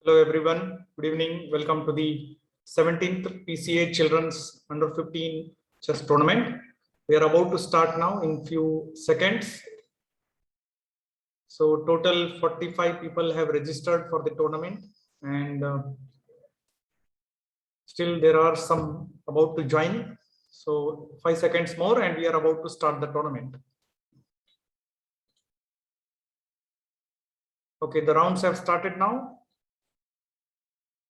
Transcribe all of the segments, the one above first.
Hello everyone, good evening. Welcome to the 17th PCA Children's Under 15 Chess Tournament. We are about to start now in few seconds. So total 45 people have registered for the tournament and still there are some about to join. So 5 seconds more and we are about to start the tournament. Okay, the rounds have started now.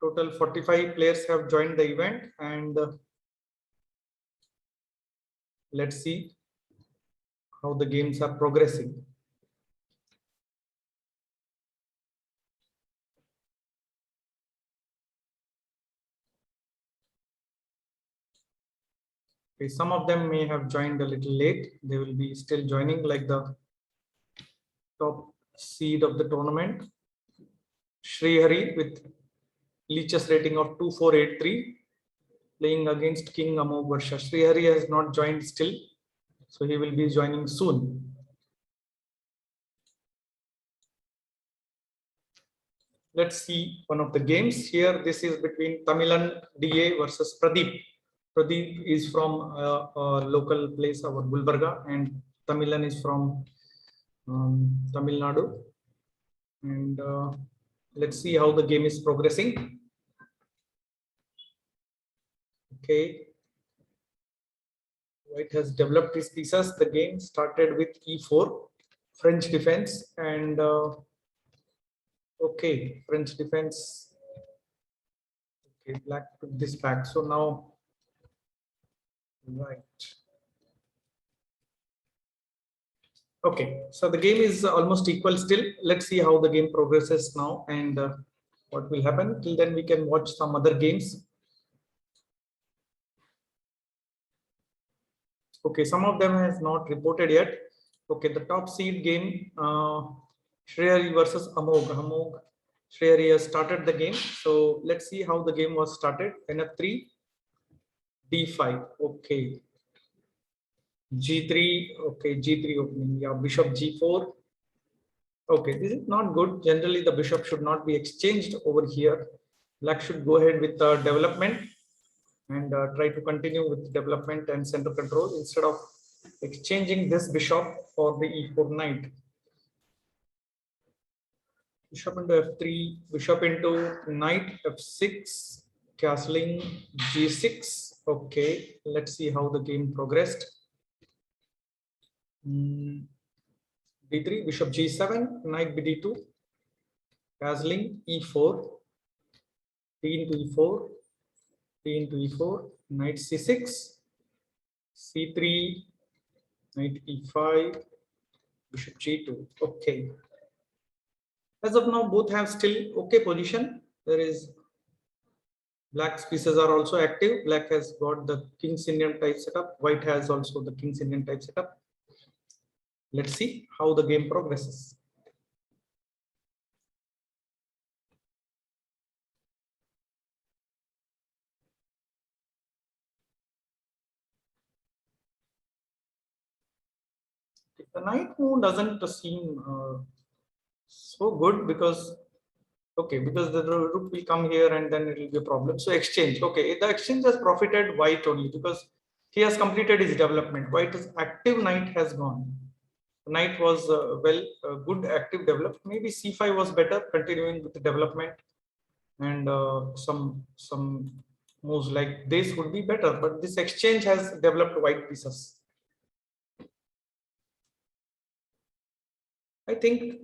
Total 45 players have joined the event and let's see how the games are progressing. Okay, some of them may have joined a little late. They will be still joining, like the top seed of the tournament, Srihari, with Leech's rating of 2483, playing against King Amog Varsha. Srihari has not joined still, so he will be joining soon. Let's see one of the games here. This is between Tamilan DA versus Pradeep. Pradeep is from a local place, our Gulbarga, and Tamilan is from Tamil Nadu. And let's see how the game is progressing. Okay. White has developed his pieces. The game started with e4, French defense, and okay, French defense. Okay, black took this back. So now, right. Okay, so the game is almost equal still. Let's see how the game progresses now and what will happen. Till then, we can watch some other games. Okay, some of them has not reported yet. Okay, the top seed game, Srihari versus Amog. Srihari has started the game. So let's see how the game was started. NF3, D5. Okay. G3. Okay, G3 opening. Yeah, Bishop G4. Okay, this is not good. Generally, the bishop should not be exchanged over here. Black should go ahead with the development and try to continue with development and center control instead of exchanging this bishop for the e4 knight. Bishop into f3, bishop into knight f6, castling g6. Okay, let's see how the game progressed. D3, bishop g7, knight bd2, castling e4, d into e4, d into e4, knight c6, c3, knight e5, bishop g2. Okay. As of now, both have still okay position. There is black's pieces are also active. Black has got the King's Indian type setup. White has also the King's Indian type setup. Let's see how the game progresses. The knight move doesn't seem so good because because the rook will come here and then it will be a problem. So exchange. Okay, the exchange has profited white only because he has completed his development. White's active knight has gone. The knight was good active developed. Maybe c5 was better, continuing with the development, and some moves like this would be better. But this exchange has developed white pieces. I think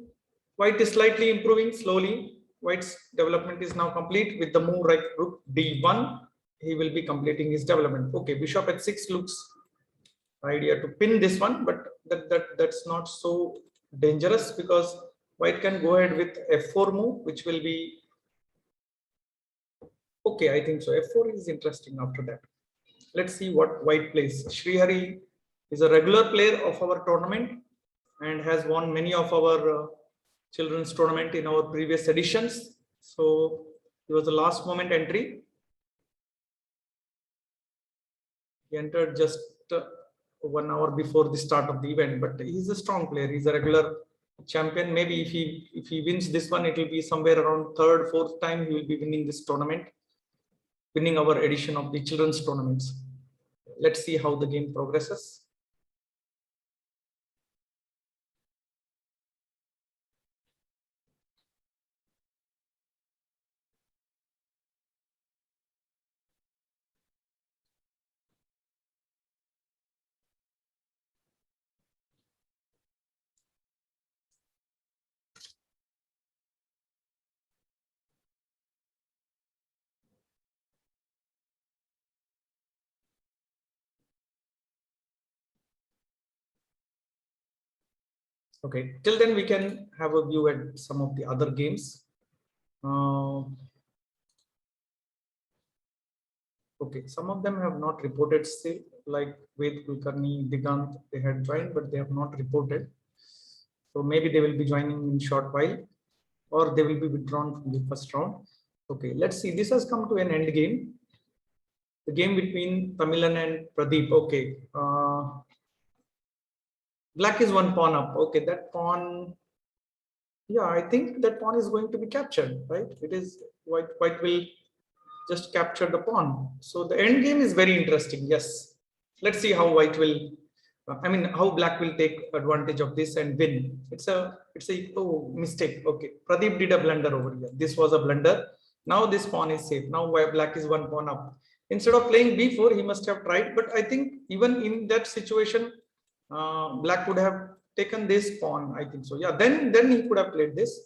white is slightly improving slowly. White's development is now complete with the move right rook d1. He will be completing his development. Okay, bishop h6 looks idea to pin this one, but that's not so dangerous because white can go ahead with f4 move, which will be okay. I think so. F4 is interesting after that. Let's see what white plays. Srihari is a regular player of our tournament and has won many of our children's tournament in our previous editions. So it was a last moment entry. He entered just 1 hour before the start of the event, but he's a strong player. He's a regular champion. Maybe if he wins this one, it will be somewhere around third, fourth time he will be winning this tournament, winning our edition of the children's tournaments. Let's see how the game progresses. Okay, till then we can have a view at some of the other games. Okay, some of them have not reported still, like Ved Kulkarni, Digant, they had joined, but they have not reported. So maybe they will be joining in short while, or they will be withdrawn from the first round. Okay, let's see. This has come to an end game. The game between Tamilan and Pradeep. Okay. Black is one pawn up. Okay, that pawn. Yeah, I think that pawn is going to be captured, right? It is white will just capture the pawn. So the end game is very interesting. Yes. Let's see how white will, I mean, how black will take advantage of this and win. It's a mistake. Okay. Pradeep did a blunder over here. This was a blunder. Now this pawn is safe. Now black is one pawn up. Instead of playing b4, he must have tried. But I think even in that situation, black would have taken this pawn. I think so. Yeah, then he could have played this.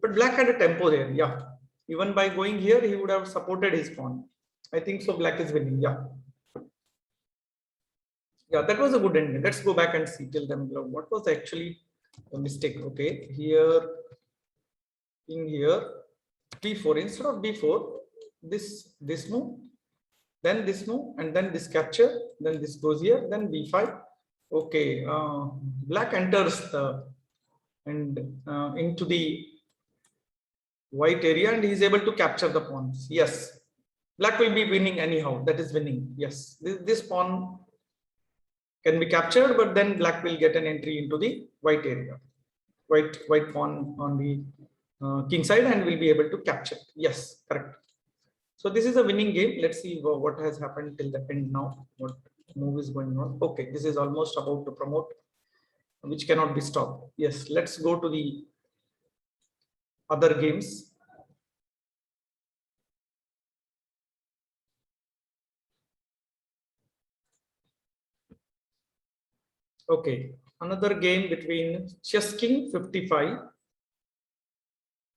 But black had a tempo there. Yeah. Even by going here, he would have supported his pawn. I think so. Black is winning. Yeah. Yeah, that was a good ending. Let's go back and see till then. What was actually the mistake? Okay, here, in here, b4. Instead of b4, this move, then this move, and then this capture, then this goes here, then b5. Okay, black enters the into the white area and he is able to capture the pawns. Yes, black will be winning anyhow. That is winning. Yes, this pawn can be captured, but then black will get an entry into the white area. White pawn on the king side and will be able to capture. Yes, correct. So this is a winning game. Let's see what has happened till the end now. What move is going on? Okay, this is almost about to promote, which cannot be stopped. Yes, let's go to the other games. Okay, another game between Chess King 55,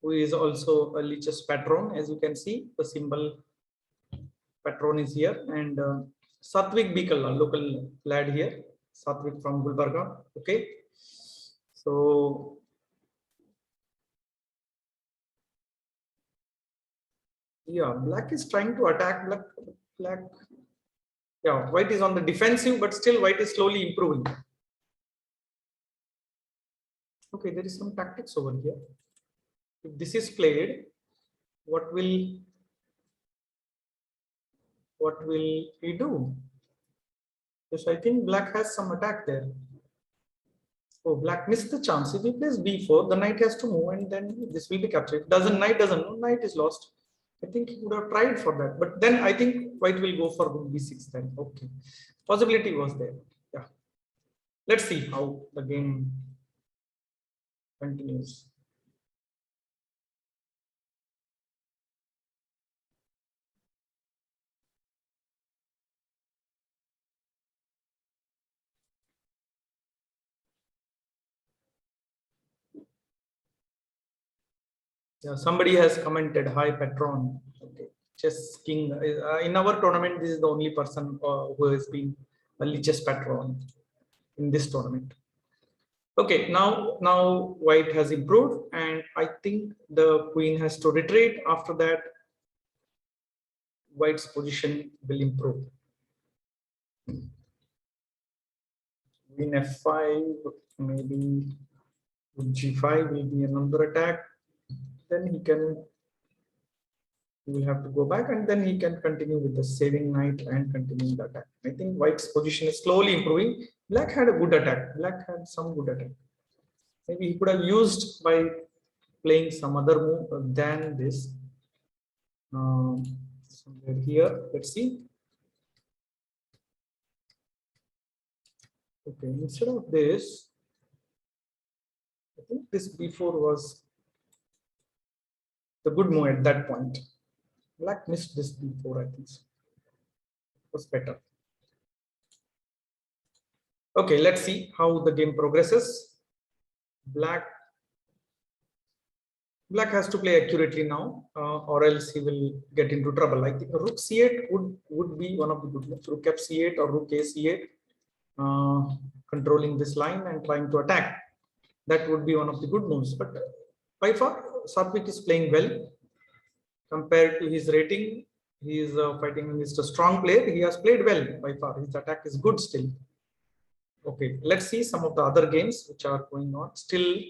who is also a Lichess patron. As you can see, the symbol patron is here, and Satvik Bikala, local lad here, Satvik from Gulbarga. Okay, so yeah, black is trying to attack black. Yeah, white is on the defensive, but still white is slowly improving. Okay, there is some tactics over here. If this is played, what will he do? Yes, I think black has some attack there. Oh, black missed the chance. If he plays b4, the knight has to move and then this will be captured. Knight doesn't, knight is lost. I think he would have tried for that. But then I think white will go for b6 then. Okay. Possibility was there. Yeah. Let's see how the game continues. Yeah, somebody has commented, hi patron. Okay. Chess King. In our tournament, this is the only person who has been a Lichess patron in this tournament. Okay, now white has improved, and I think the queen has to retreat. After that, white's position will improve. Queen f5, maybe g5 will be another attack. Then he will have to go back, and then he can continue with the saving knight and continue the attack. I think white's position is slowly improving. Black had a good attack. Black had some good attack. Maybe he could have used by playing some other move than this. Somewhere here, let's see. Okay, instead of this, I think this before was the good move at that point. Black missed this before, I think so. It was better. Okay, let's see how the game progresses. Black has to play accurately now, or else he will get into trouble. I think rook c8 would be one of the good moves. Rook f c8 or rook a c8, controlling this line and trying to attack. That would be one of the good moves. But by far, Satvik is playing well compared to his rating. He is fighting against a strong player. He has played well by far. His attack is good still. Okay, let's see some of the other games which are going on. Still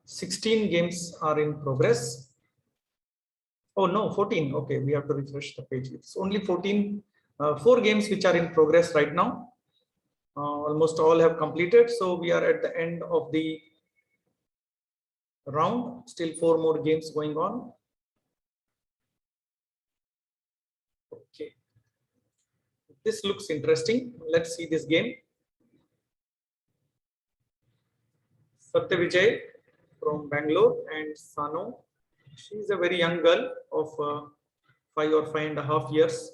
16 games are in progress. Oh no, 14. Okay, we have to refresh the page. It's only 14, 4 games which are in progress right now. Almost all have completed. So we are at the end of the round. Still 4 more games going on. Okay, this looks interesting. Let's see this game. Satya Vijay from Bangalore and Sano. She is a very young girl of 5 or 5.5 years.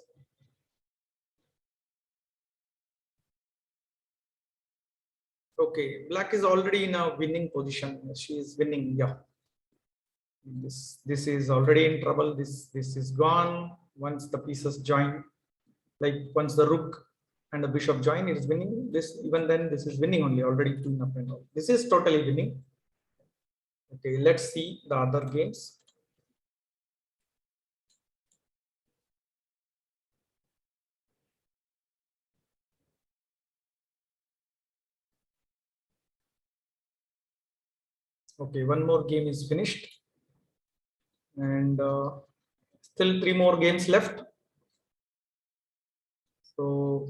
Okay, black is already in a winning position. She is winning. Yeah, this is already in trouble. This is gone. Once the pieces join, like once the rook and the bishop join, it is winning. This even then this is winning only. Already queen up and all. This is totally winning. Okay, let's see the other games. Okay, one more game is finished, and still 3 more games left. So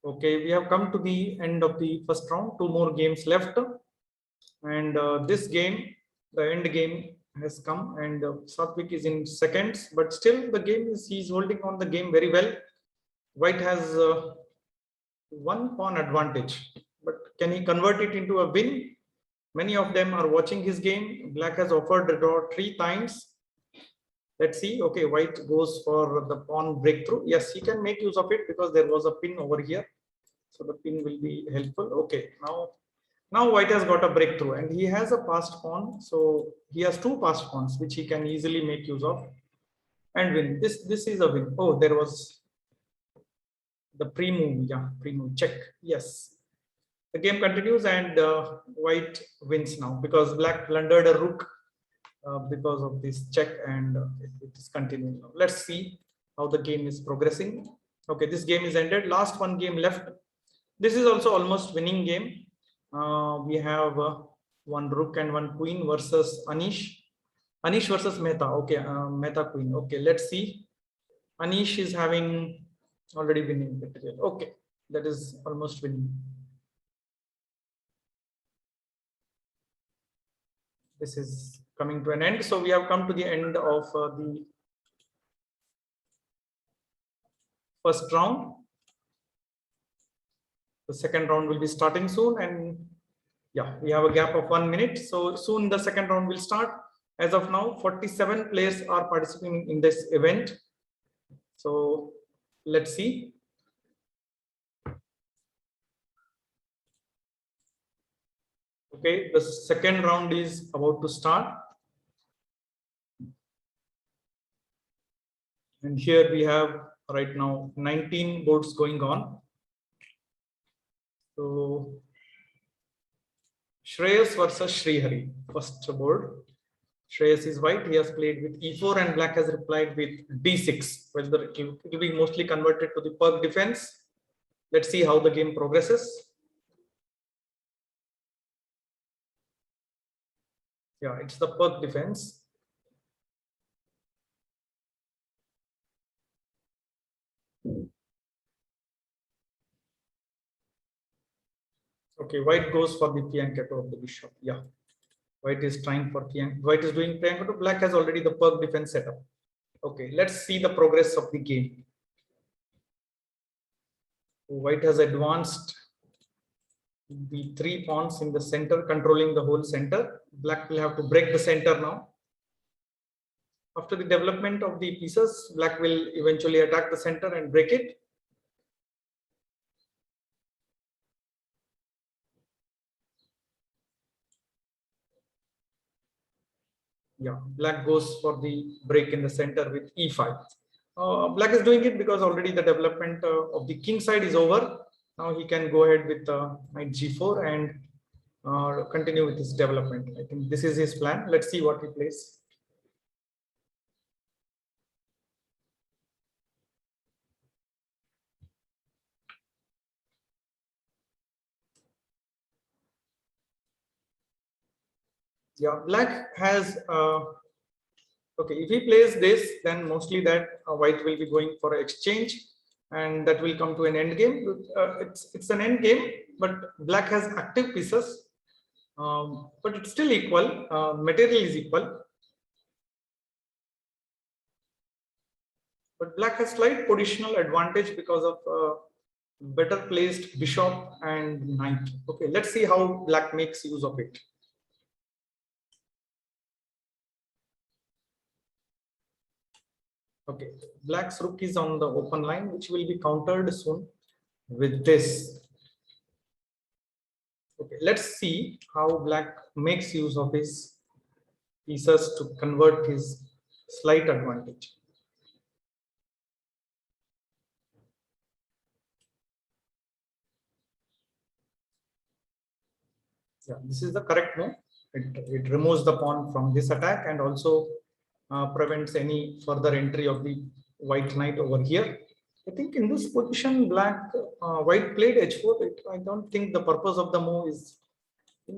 okay, we have come to the end of the first round. 2 more games left, and this game, the end game has come, and Satvik is in seconds, but still the game is he's holding on the game very well. White has 1 pawn advantage, but can he convert it into a win? Many of them are watching his game. Black has offered a draw 3 times. Let's see. Okay, white goes for the pawn breakthrough. Yes, he can make use of it because there was a pin over here. So the pin will be helpful. Okay, now white has got a breakthrough and he has a passed pawn. So he has 2 passed pawns which he can easily make use of and win. This is a win. Oh, there was the pre-move. Yeah, pre-move check. Yes. The game continues and white wins now because black blundered a rook because of this check, and it is continuing now. Let's see how the game is progressing. Okay, this game is ended. Last 1 game left. This is also almost winning game. We have 1 rook and 1 queen versus Anish. Anish versus Mehta. Okay, Mehta queen. Okay, let's see. Anish is having already winning material. Okay, that is almost winning. This is coming to an end. So we have come to the end of the first round. The second round will be starting soon, and yeah, we have a gap of 1 minute. So soon the second round will start. As of now, 47 players are participating in this event. So let's see. Okay, the second round is about to start. And here we have right now 19 boards going on. So Shreyas versus Srihari, first board. Shreyas is white. He has played with e4 and black has replied with d6. Whether it will be mostly converted to the Pug defense. Let's see how the game progresses. Yeah, it's the Perk defense. Okay, white goes for the fianchetto of the bishop. Yeah, white is trying for white is doing fianchetto. Black has already the Perk defense set up. Okay, let's see the progress of the game. White has advanced the 3 pawns in the center, controlling the whole center. Black will have to break the center now. After the development of the pieces, black will eventually attack the center and break it. Yeah, black goes for the break in the center with e5. Black is doing it because already the development of the king side is over. Now he can go ahead with knight g4 and continue with his development. I think this is his plan. Let's see what he plays. Yeah, black has okay, if he plays this, then mostly that white will be going for exchange, and that will come to an end game. It's an end game, but black has active pieces, but it's still equal. Material is equal, but black has slight positional advantage because of better placed bishop and knight. Okay, let's see how black makes use of it. Okay, black's rook is on the open line, which will be countered soon with this. Okay, let's see how black makes use of his pieces to convert his slight advantage. Yeah, this is the correct move. It removes the pawn from this attack and also prevents any further entry of the white knight over here. I think in this position, white played h4. I don't think the purpose of the move is.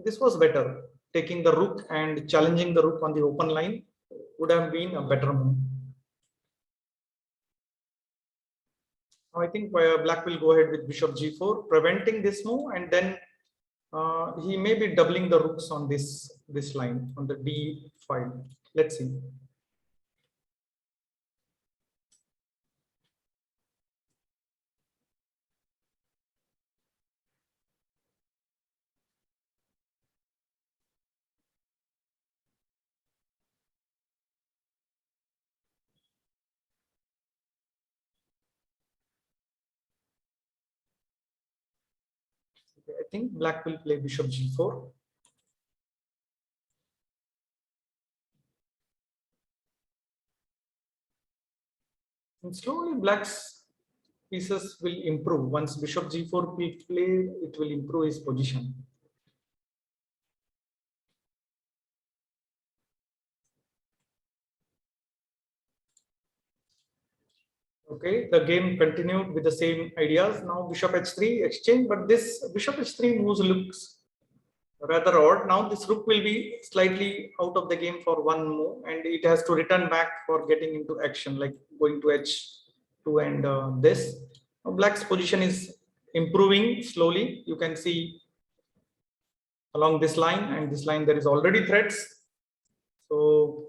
This was better. Taking the rook and challenging the rook on the open line would have been a better move. I think black will go ahead with bishop g4, preventing this move, and then he may be doubling the rooks on this line on the d file. Let's see. Okay, I think black will play bishop g4. And slowly black's pieces will improve. Once bishop g4 will play, it will improve his position. Okay, the game continued with the same ideas. Now bishop h3 exchange, but this bishop h3 moves looks rather odd. Now this rook will be slightly out of the game for one move, and it has to return back for getting into action, like going to h2 and this. Now black's position is improving slowly. You can see along this line and this line there is already threats. So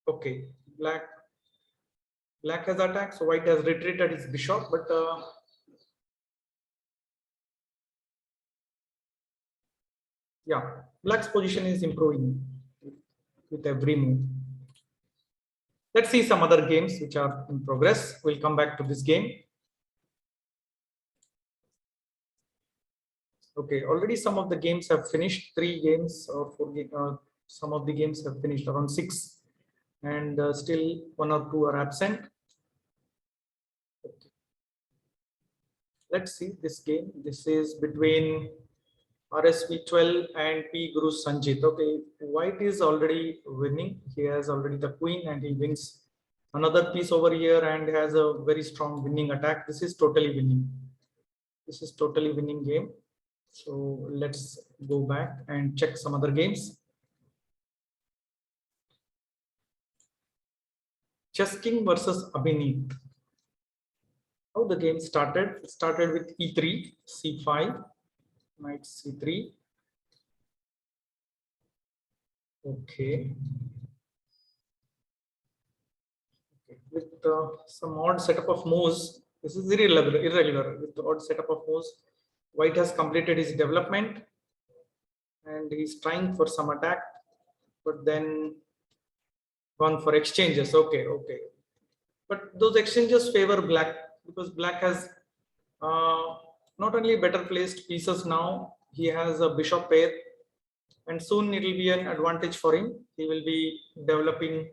okay, black has attacked, so white has retreated his bishop, but yeah, black's position is improving with every move. Let's see some other games which are in progress. We'll come back to this game. Okay, already some of the games have finished. 3 games or 4 games. Some of the games have finished, around 6, and still 1 or 2 are absent. Okay. Let's see this game. This is between RSV12 and P Guru Sanjit. Okay, white is already winning. He has already the queen and he wins another piece over here and has a very strong winning attack. This is totally winning. This is totally winning game. So let's go back and check some other games. Chess King versus Abhineet. How the game started? It started with e3, c5, knight c3. Okay. With some odd setup of moves, this is irregular. With the odd setup of moves, White has completed his development and he's trying for some attack, but then gone for exchanges. Okay. But those exchanges favor Black because Black has not only better placed pieces now, he has a bishop pair, and soon it will be an advantage for him. He will be developing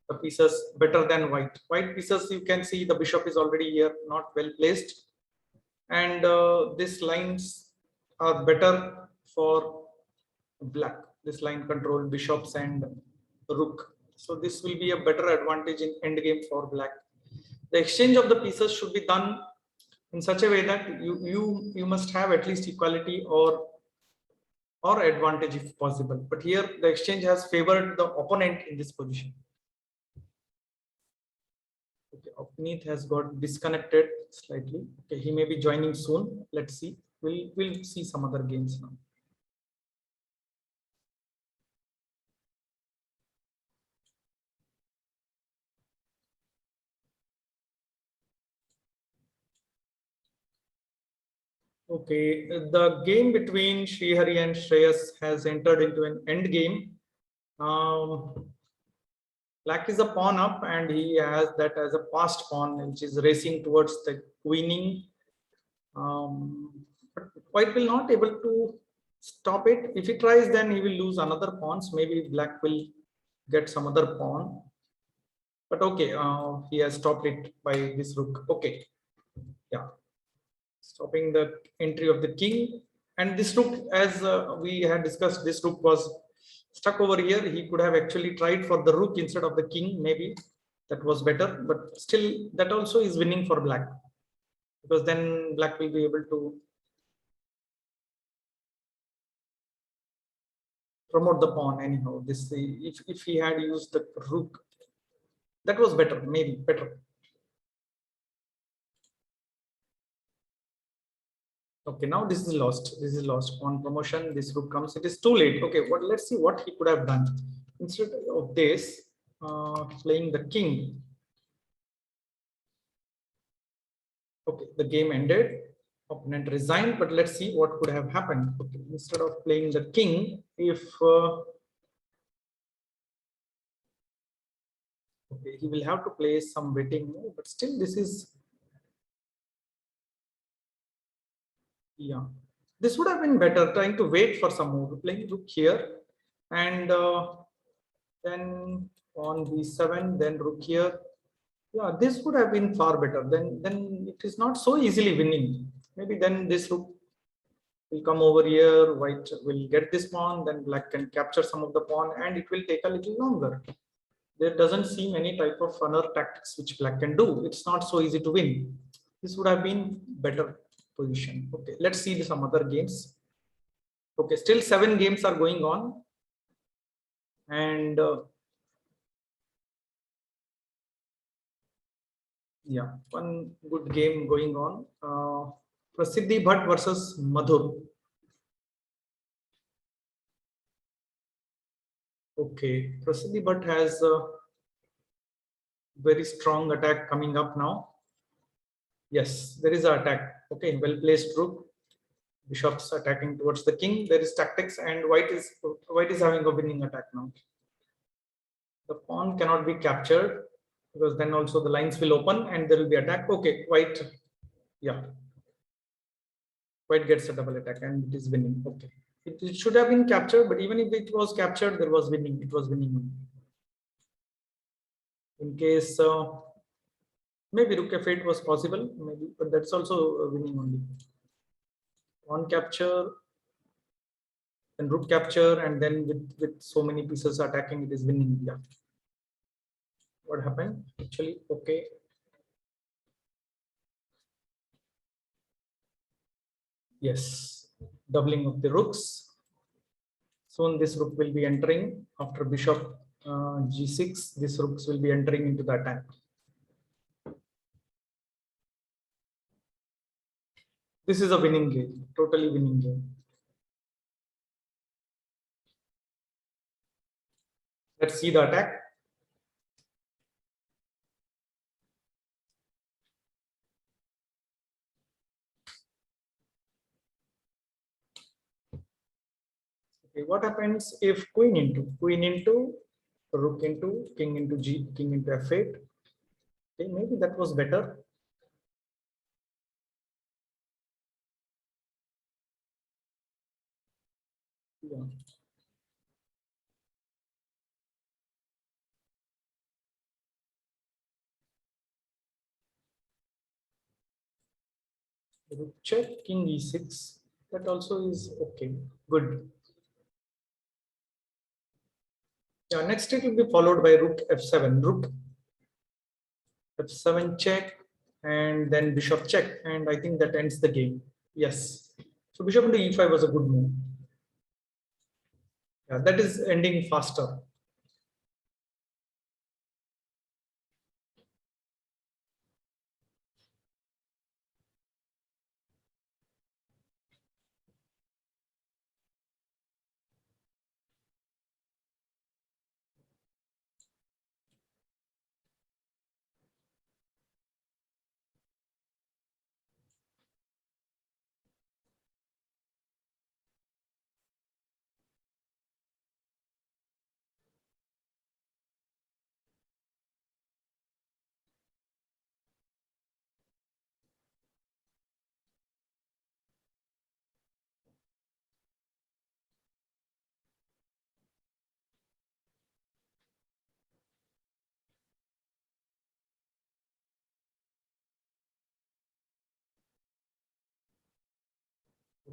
the pieces better than White. White pieces, you can see the bishop is already here, not well placed, and these lines are better for Black. This line control bishops and rook. So this will be a better advantage in endgame for Black. The exchange of the pieces should be done in such a way that you must have at least equality or advantage if possible. But here the exchange has favored the opponent in this position. Okay, Abhineet has got disconnected slightly. Okay, he may be joining soon. Let's see. We'll see some other games now. Okay, the game between Srihari and Shreyas has entered into an end game. Black is a pawn up and he has that as a passed pawn, which is racing towards the queening. But White will not able to stop it. If he tries, then he will lose another pawns. Maybe Black will get some other pawn. But okay, he has stopped it by this rook. Okay, yeah, stopping the entry of the king. And this rook, as we had discussed, this rook was stuck over here. He could have actually tried for the rook instead of the king. Maybe that was better, but still that also is winning for Black, because then Black will be able to promote the pawn anyhow. This, if he had used the rook, that was better, maybe better. Okay, now this is lost. This is lost. On promotion, this rook comes. It is too late. Okay, what? Let's see what he could have done. Instead of this, playing the king. Okay, the game ended. Opponent resigned, but let's see what could have happened. Okay, instead of playing the king, if okay, he will have to play some waiting move, but still this is, yeah, this would have been better, trying to wait for some move, playing rook here, and then on b7, then rook here. Yeah, this would have been far better. Then it is not so easily winning. Maybe then this rook will come over here, White will get this pawn, then Black can capture some of the pawn, and it will take a little longer. There doesn't seem any type of funner tactics which Black can do. It's not so easy to win. This would have been better position. Okay, let's see some other games. Okay, still 7 games are going on, and yeah, one good game going on. Prasiddhi Bhatt versus Madhur. Okay, Prasiddhi Bhatt has a very strong attack coming up now. Yes, there is an attack. Okay, well placed rook. Bishops attacking towards the king. There is tactics, and White is having a winning attack now. The pawn cannot be captured because then also the lines will open and there will be attack. Okay, White, yeah, White gets a double attack and it is winning. Okay, it should have been captured, but even if it was captured, there was winning. It was winning. In case maybe rook f8 was possible, maybe, but that's also winning only. Pawn capture and rook capture, and then with so many pieces attacking, it is winning. Yeah. What happened actually? Okay. Yes, doubling of the rooks. Soon this rook will be entering after bishop G6, these rooks will be entering into the attack. This is a winning game, totally winning game. Let's see the attack. Okay, what happens if queen into, rook into, king into G, king into F8? Okay, maybe that was better. Yeah. Rook check, king E6. That also is okay, good. Yeah, next it will be followed by rook F7, rook F7 check, and then bishop check, and I think that ends the game. Yes. So bishop into E5 was a good move. Yeah, that is ending faster.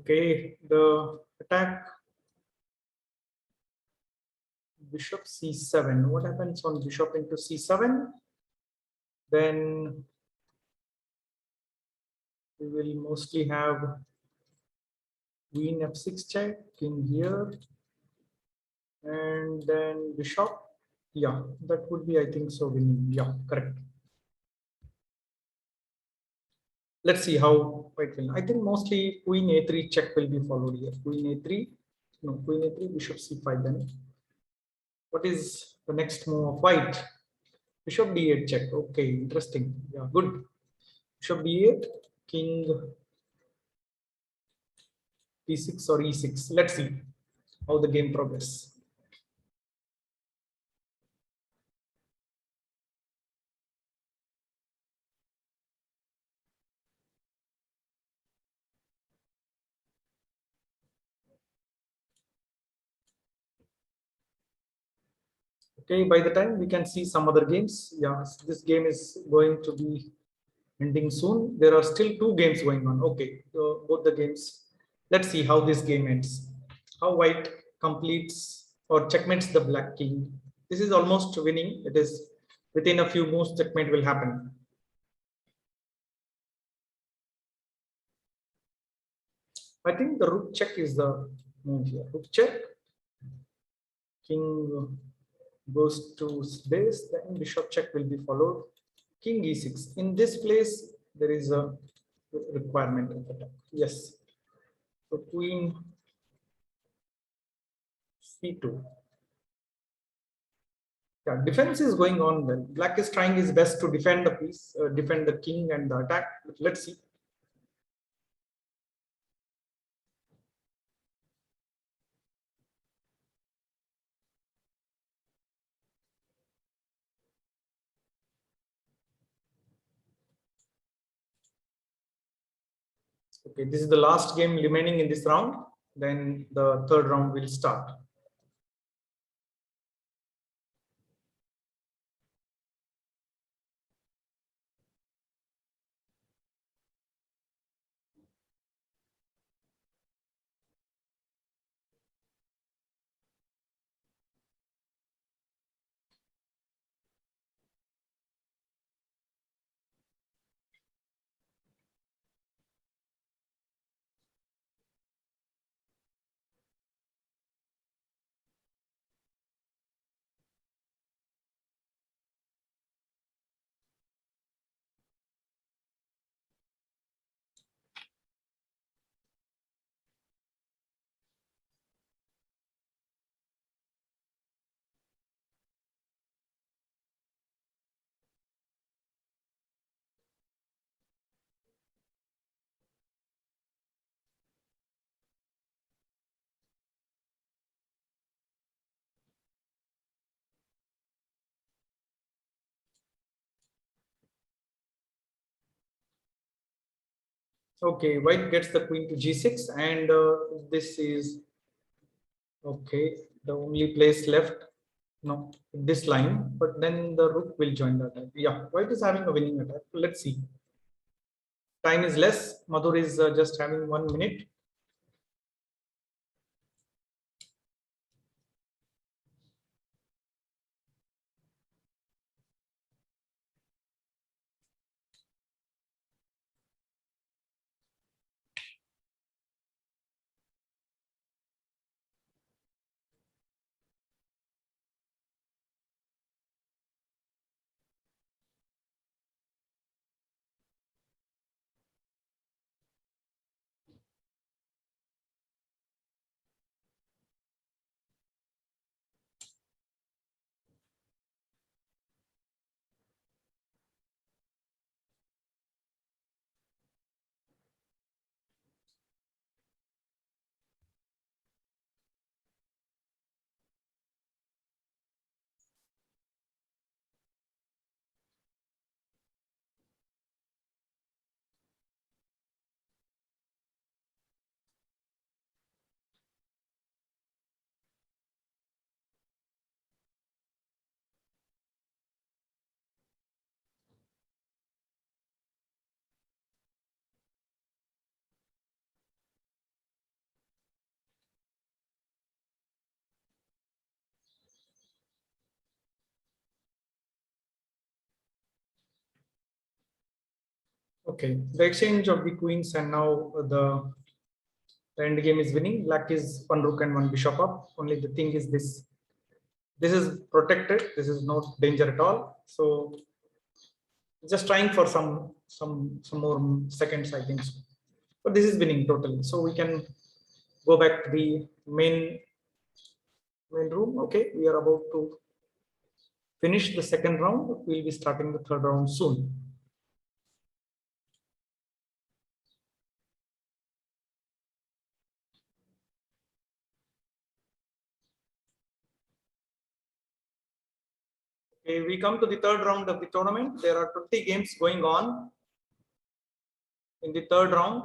Okay, the attack bishop C7. What happens on bishop into C7? Then we will mostly have queen F6 check, king here, and then bishop. Yeah, that would be, I think so, winning. Yeah, correct. Let's see how it will. I think mostly queen A3 check will be followed here. Queen A3, no, queen A3, bishop C5 then. What is the next move of white? Bishop D8 check. Okay, interesting. Yeah, good. Bishop D8, king D6 or E6. Let's see how the game progress. Okay, by the time we can see some other games. Yeah, this game is going to be ending soon. There are still two games going on. Okay, so both the games. Let's see how this game ends. How white completes or checkmates the black king. This is almost winning. It is within a few moves checkmate will happen. I think the rook check is the move here. Rook check. King goes to base, then bishop check will be followed. King e6. In this place, there is a requirement of attack. Yes. So queen c2. Yeah, defense is going on well. Black is trying his best to defend the piece, defend the king and the attack. Let's see. Okay, this is the last game remaining in this round. Then the third round will start. Okay, white gets the queen to g6, and this is okay. The only place left, no, this line, but then the rook will join the attack. Yeah, white is having a winning attack. Let's see. Time is less. Madhur is just having 1 minute. Okay, the exchange of the queens, and now the end game is winning. Black is one rook and one bishop up. Only the thing is this. This is protected. This is no danger at all. So just trying for some more seconds, I think so. But this is winning totally. So we can go back to the main room. Okay, we are about to finish the second round. We'll be starting the third round soon. Okay, we come to the third round of the tournament. There are 20 games going on in the third round.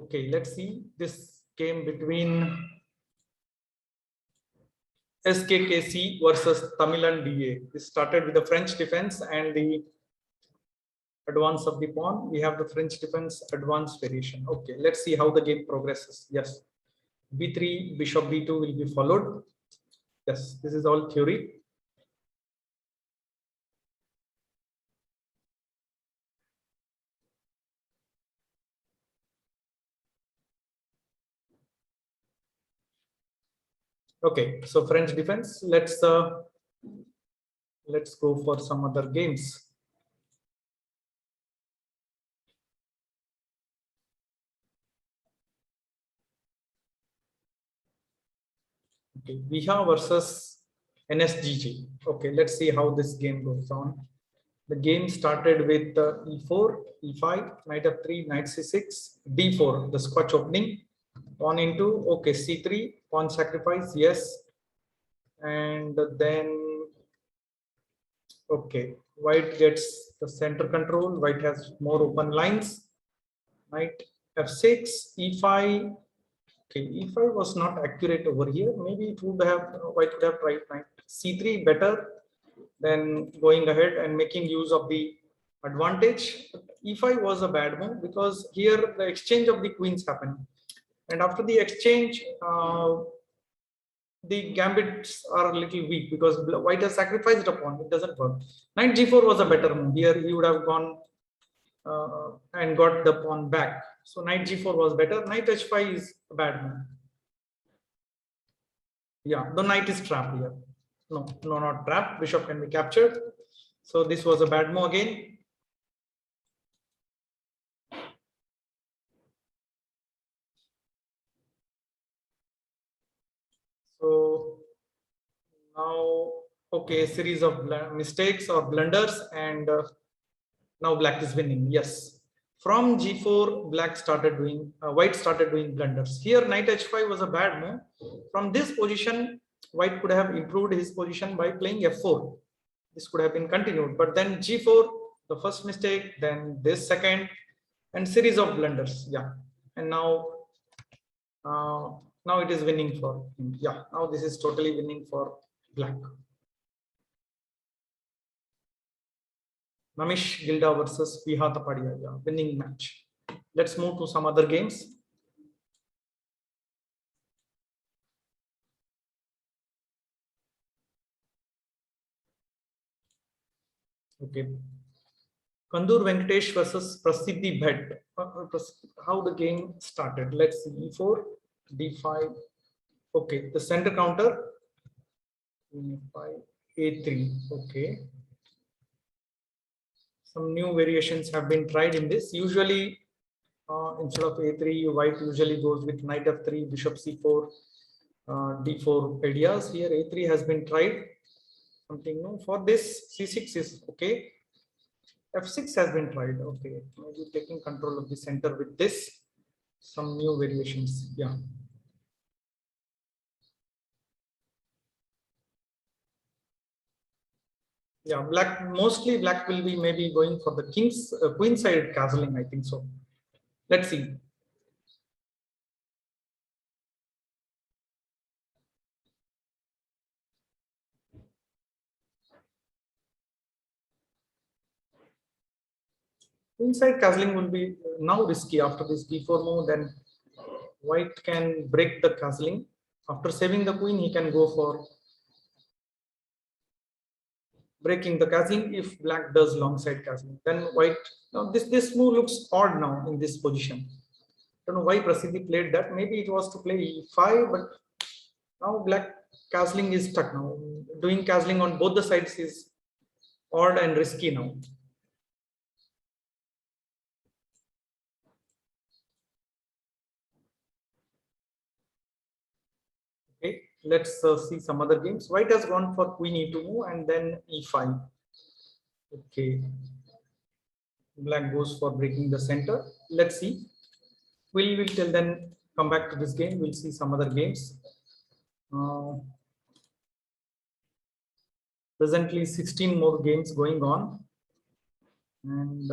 Okay, let's see this game between SKKC versus Tamilan DA. This started with the French defense and the advance of the pawn. We have the French defense advance variation. Okay, let's see how the game progresses. Yes, b3, bishop b2 will be followed. Yes, this is all theory. Okay, so French defense. Let's go for some other games. Okay, Viha versus NSGG. Okay, let's see how this game goes on. The game started with e4, e5, knight f3, knight c6, d4, the Scotch opening, pawn into, okay, c3, pawn sacrifice, yes, and then, okay, white gets the center control, white has more open lines, knight f6, e5, okay, e5 was not accurate over here, maybe it would have, white would have tried knight c3 better, then going ahead and making use of the advantage. E5 was a bad move because here the exchange of the queens happened, and after the exchange the gambits are a little weak because white has sacrificed a pawn. It doesn't work. Knight g4 was a better move. Here he would have gone and got the pawn back. So knight g4 was better. Knight h5 is a bad move. Yeah, the knight is trapped here. No, not trapped. Bishop can be captured. So this was a bad move again. So now, okay, a series of mistakes or blunders, and now black is winning. Yes. From g4, black started doing, white started doing blunders. Here, knight h5 was a bad move. From this position, white could have improved his position by playing f4. This could have been continued, but then g4, the first mistake, then this second, and series of blunders. Yeah, and now it is winning for him. Yeah, now this is totally winning for black. Namish Gilda versus Viha Tapadia. Yeah, winning match. Let's move to some other games. Okay. Kandur Venkatesh versus Prasiddhi Bhatt. How the game started. Let's see. E4, D5. Okay. The center counter. E5, A3. Okay. Some new variations have been tried in this. Usually, instead of A3, white usually goes with knight F3, bishop C4, D4 ideas. Here A3 has been tried. Something new. For this, C6 is okay. F6 has been tried. Okay, maybe taking control of the center with this. Some new variations. Yeah. Yeah, black, mostly black will be maybe going for the king's queen side castling, I think so. Let's see. Queen side castling will be now risky after this b4 move. Then white can break the castling. After saving the queen, he can go for breaking the castling if black does long side castling. Then white, now this move looks odd now in this position. Don't know why Prasiddhi played that. Maybe it was to play e5, but now black castling is stuck now. Doing castling on both the sides is odd and risky now. Okay, let's see some other games. White has gone for queen e2 move and then e5. Okay, black goes for breaking the center. Let's see. We'll till then come back to this game. We'll see some other games. Presently, 16 more games going on, and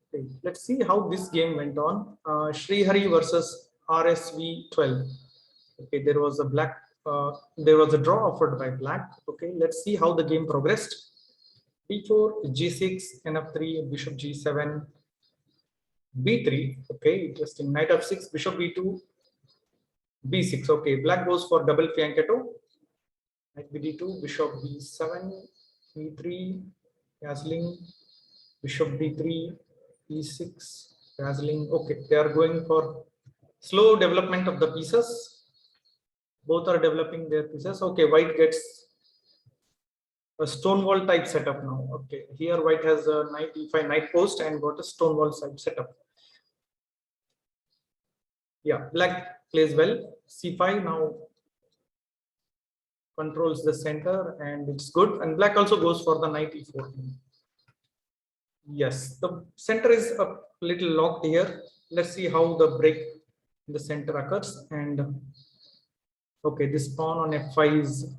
okay, let's see how this game went on. Srihari versus RSV 12. Okay, there was a black. There was a draw offered by black. Okay, let's see how the game progressed. B4, G6, NF3, Bishop G7, B3. Okay, interesting. Knight F6, Bishop B2, B6. Okay, black goes for double fianchetto. Knight BD2, Bishop B7, E3, castling, Bishop D3, E6, castling. Okay, they are going for slow development of the pieces. Both are developing their pieces. Okay, white gets a stonewall type setup now. Okay, here white has a knight e5 knight post and got a stonewall side setup. Yeah, black plays well. C5 now controls the center and it's good. And black also goes for the knight e4. Yes, the center is a little locked here. Let's see how the break in the center occurs. And okay, this pawn on f5 is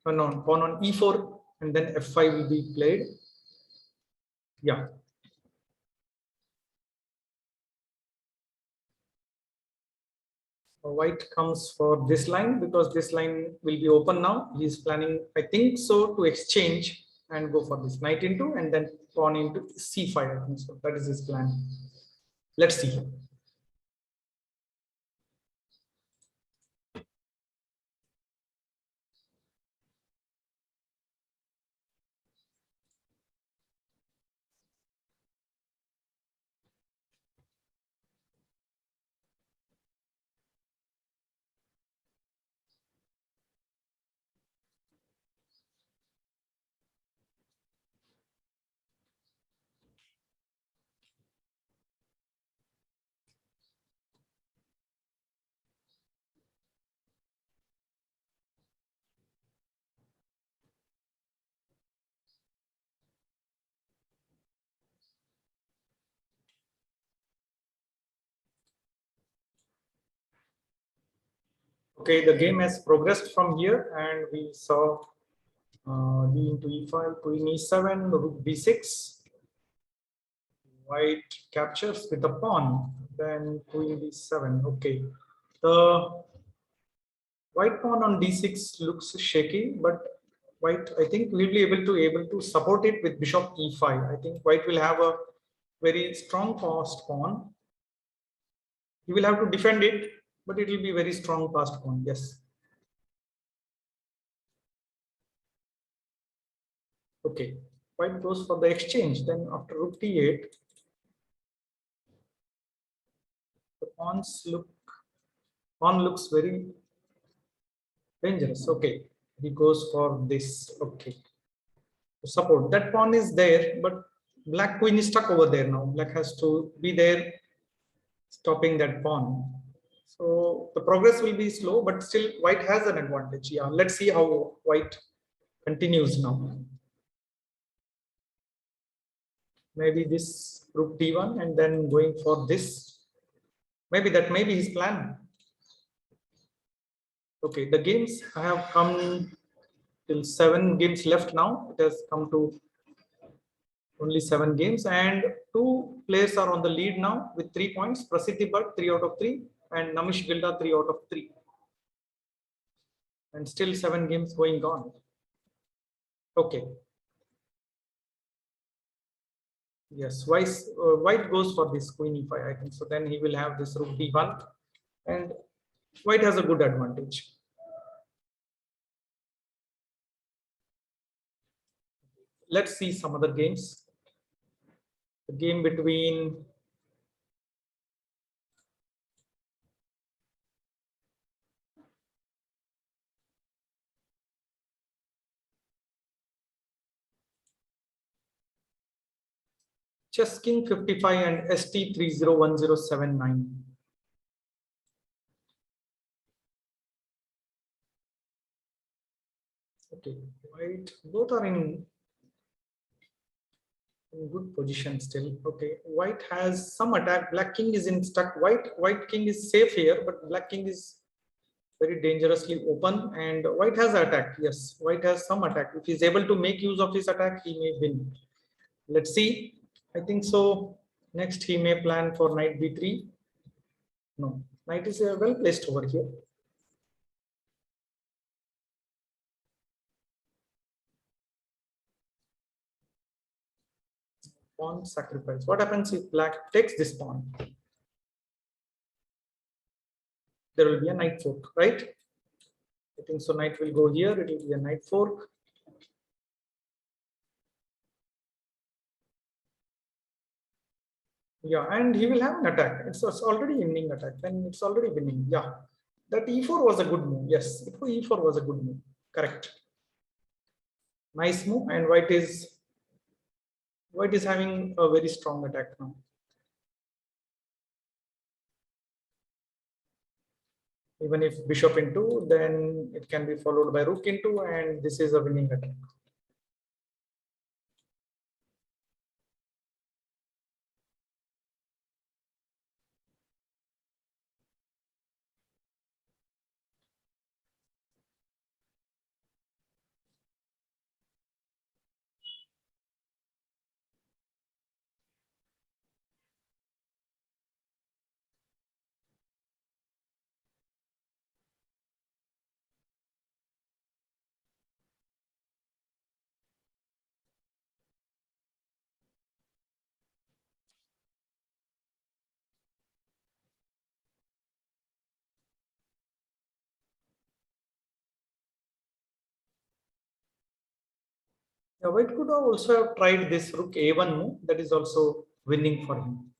no, pawn on e4 and then f5 will be played. Yeah. White comes for this line because this line will be open now. He is planning, I think so, to exchange and go for this knight into and then pawn into c5. I think so. That is his plan. Let's see. Okay, the game has progressed from here, and we saw d into e5, queen e7, rook b6. White captures with the pawn, then queen d7. Okay, the white pawn on d6 looks shaky, but white, I think, will be able to support it with bishop e5. I think white will have a very strong passed pawn. He will have to defend it, but it will be very strong passed pawn. Yes. Okay. White goes for the exchange. Then after rook d8, the pawn looks very dangerous. Okay. He goes for this. Okay. Support. That pawn is there, but black queen is stuck over there now. Black has to be there stopping that pawn. So the progress will be slow, but still white has an advantage. Yeah, let's see how white continues now. Maybe this rook d1 and then going for this. Maybe that may be his plan. Okay, the games have come till 7 games left now. It has come to only 7 games, and 2 players are on the lead now with 3 points. Prasiddhi Bhatt 3 out of 3 and Namish Gilda 3 out of 3. And still 7 games going on. Okay. Yes, white goes for this queen e5, I think. So then he will have this rook d1, and white has a good advantage. Let's see some other games. The game between Chess King 55 and ST301079. Okay, white, both are in good position still. Okay, white has some attack. Black king is in stuck. White king is safe here, but black king is very dangerously open, and white has attack. Yes, white has some attack. If he's able to make use of his attack, he may win. Let's see. I think so. Next, he may plan for knight b3. No, knight is well placed over here. Pawn sacrifice. What happens if black takes this pawn? There will be a knight fork, right? I think so. Knight will go here. It will be a knight fork. Yeah, and he will have an attack. It's already winning attack. Then it's already winning. Yeah, that e4 was a good move. Yes, e4 was a good move. Correct. Nice move. And white is having a very strong attack now. Even if bishop into, then it can be followed by rook into, and this is a winning attack. Now, white could also have tried this rook a1 move. That is also winning for him.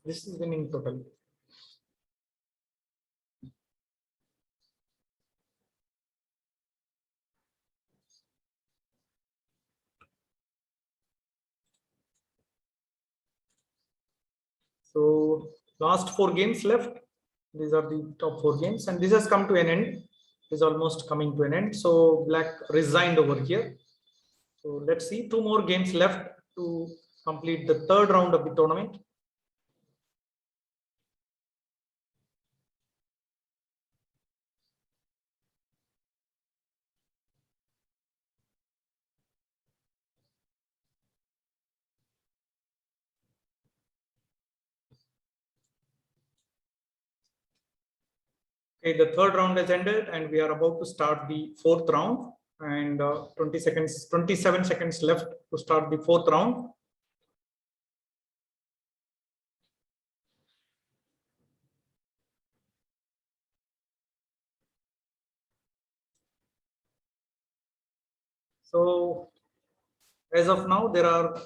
This is winning total. So Last 4 games left. These are the top 4 games, and this has come to an end. It is almost coming to an end. So black resigned over here. So let's see, 2 more games left to complete the 3rd round of the tournament. Okay, the 3rd round has ended, and we are about to start the 4th round. And 27 seconds left to start the 4th round. So as of now, there are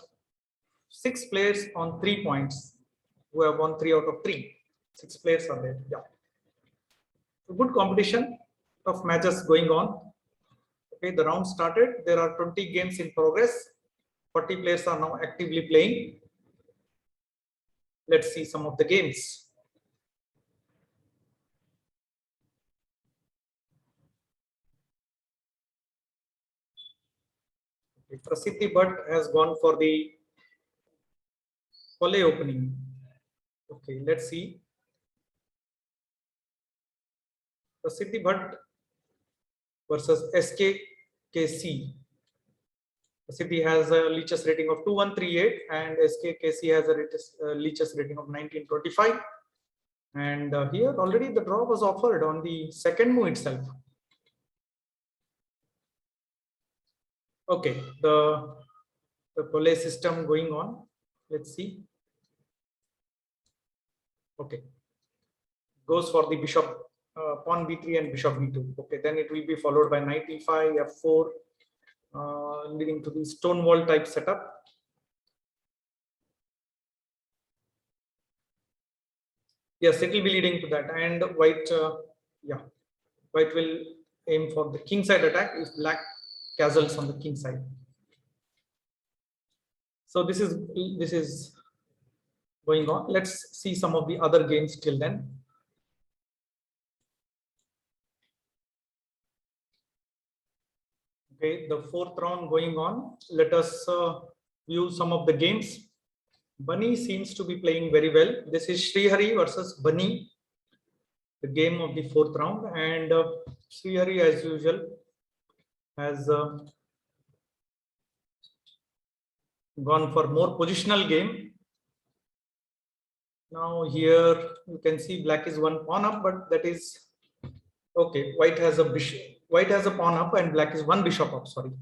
6 players on 3 points who have won 3 out of 3. 6 players are there. Yeah. So good competition of matches going on. Okay, the round started. There are 20 games in progress. 40 players are now actively playing. Let's see some of the games. Okay, Prasiddhi Bhatt has gone for the Pole opening. Okay, let's see. Prasiddhi Bhatt versus SKKC. Prasiddhi has a Lichess rating of 2138 and SKKC has a Lichess rating of 1925. And here already the draw was offered on the second move itself. Okay, the Pole system going on. Let's see. Okay, goes for the bishop, pawn b3 and bishop b2. Okay, then it will be followed by knight e5, f4, leading to the stone wall type setup. Yes, it will be leading to that, and white, yeah, white will aim for the king side attack if black castles on the king side. So this is going on. Let's see some of the other games till then. Okay, the 4th round going on. Let us view some of the games. Bunny seems to be playing very well. This is Srihari versus Bunny, the game of the 4th round, and Srihari, as usual, has gone for more positional game. Now here you can see black is 1 pawn up, but that is okay. White has a bishop. White has a pawn up, and black is 1 bishop up. Sorry.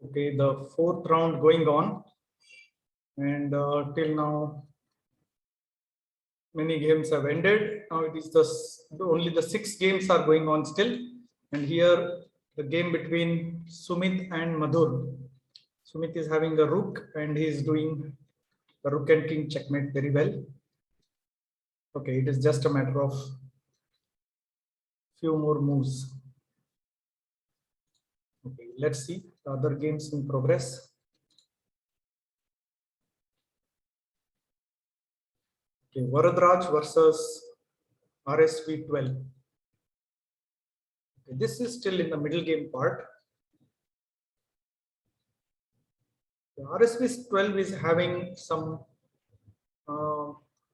Okay, the 4th round going on, and till now many games have ended. Now it is only the 6 games are going on still, and here the game between Sumit and Madhur. Sumit is having a rook, and he is doing the rook and king checkmate very well. Okay, it is just a matter of few more moves. Okay, let's see the other games in progress. Okay, Varadraj versus RSV12. Okay, this is still in the middle game part. The RSV12 is having some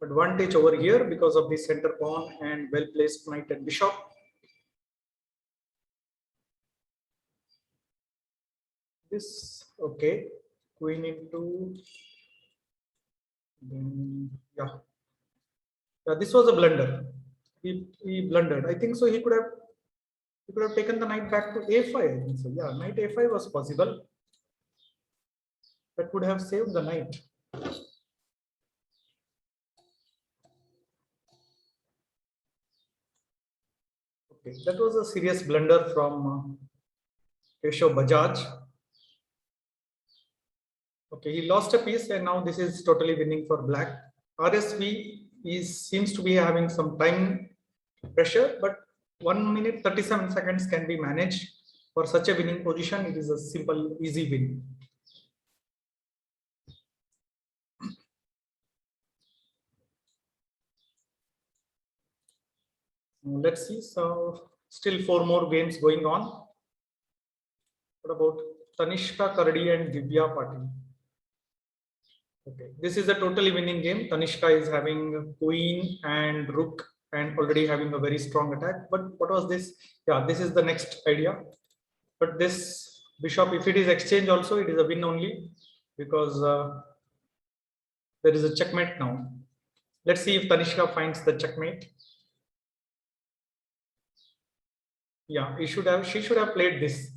advantage over here because of the center pawn and well placed knight and bishop. This, okay, queen into, then yeah, this was a blunder. He blundered. I think so. He could have taken the knight back to a5. I think so. Yeah, knight a5 was possible. That could have saved the knight. Okay, that was a serious blunder from Keshav Bajaj. Okay, he lost a piece, and now this is totally winning for black. RSV seems to be having some time pressure, but 1 minute 37 seconds can be managed. For such a winning position, it is a simple, easy win. Let's see. So still 4 more games going on. What about Tanishka Kardi and Divya Patil? Okay, this is a totally winning game. Tanishka is having queen and rook and already having a very strong attack. But what was this? Yeah, this is the next idea. But this bishop, if it is exchange also, it is a win only because there is a checkmate now. Let's see if Tanishka finds the checkmate. Yeah, she should have played this.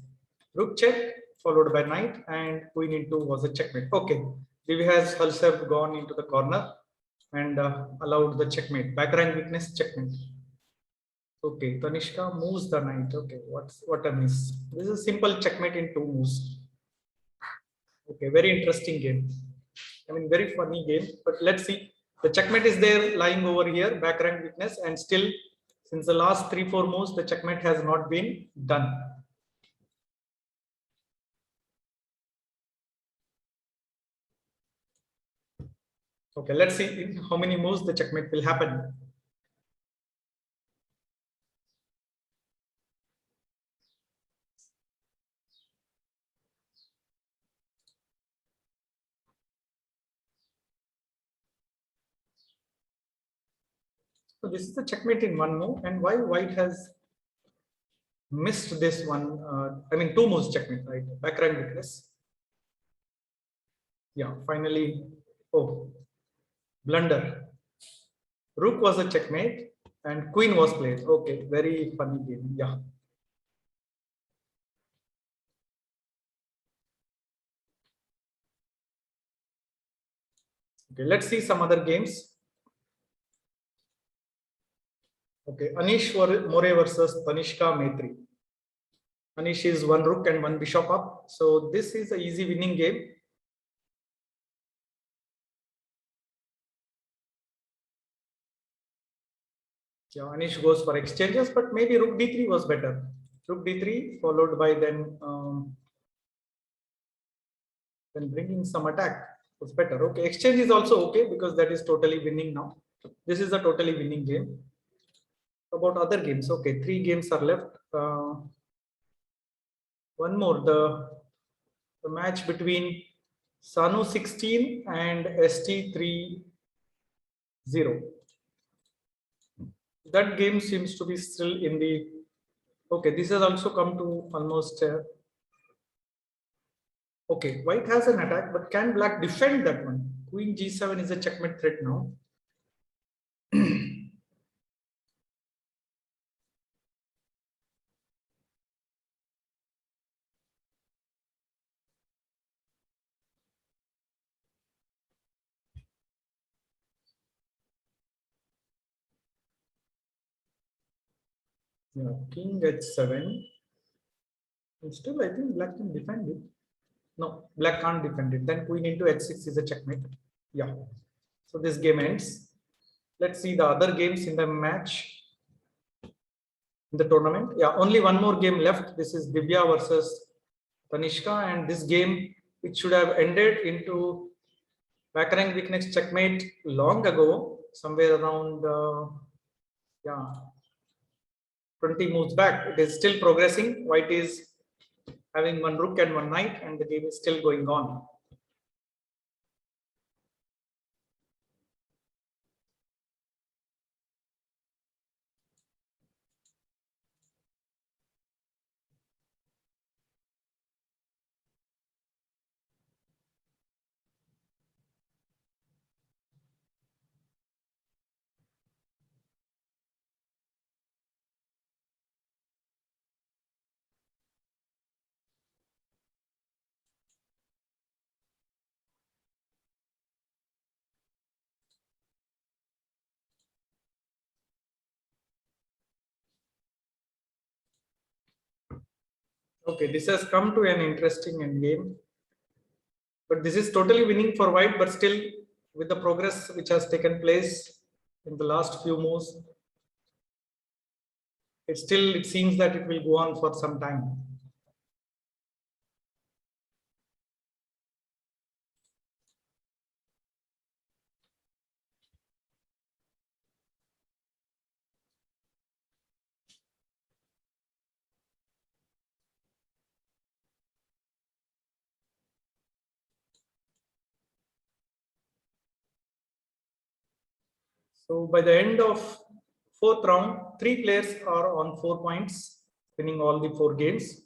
Rook check followed by knight and queen into was a checkmate. Okay, Divi has herself gone into the corner and allowed the checkmate. Back rank weakness checkmate. Okay, Tanishka moves the knight. Okay, what a miss. This is a simple checkmate in 2 moves. Okay, very interesting game. I mean, very funny game. But let's see. The checkmate is there lying over here, back rank weakness, and still, since the last 3-4 moves, the checkmate has not been done. Okay, let's see in how many moves the checkmate will happen. So this is the checkmate in 1 move, and why white has missed this one? I mean, 2 moves checkmate, right? Back rank weakness. Yeah, finally, oh, blunder. Rook was a checkmate, and queen was played. Okay, very funny game. Yeah. Okay, let's see some other games. Okay, Anish More versus Tanishka Maitri. Anish is 1 rook and 1 bishop up. So this is an easy winning game. Yeah, Anish goes for exchanges, but maybe rook d3 was better. Rook d3 followed by then bringing some attack was better. Okay, exchange is also okay because that is totally winning now. This is a totally winning game. About other games, okay, 3 games are left. One more, the match between Sanu 16 and ST30. That game seems to be still in the. Okay, this has also come to almost. Okay, white has an attack, but can black defend that one? Queen g7 is a checkmate threat now. Yeah, king h7. And still, I think black can defend it. No, black can't defend it. Then queen into h6 is a checkmate. Yeah. So this game ends. Let's see the other games in the match. In the tournament. Yeah, only one more game left. This is Divya versus Tanishka, and this game it should have ended into back rank weakness checkmate long ago, somewhere around yeah 20 moves back. It is still progressing. White is having 1 rook and 1 knight, and the game is still going on. Okay, this has come to an interesting end game. But this is totally winning for white, but still with the progress which has taken place in the last few moves. it seems that it will go on for some time. So by the end of fourth round, 3 players are on 4 points, winning all the 4 games.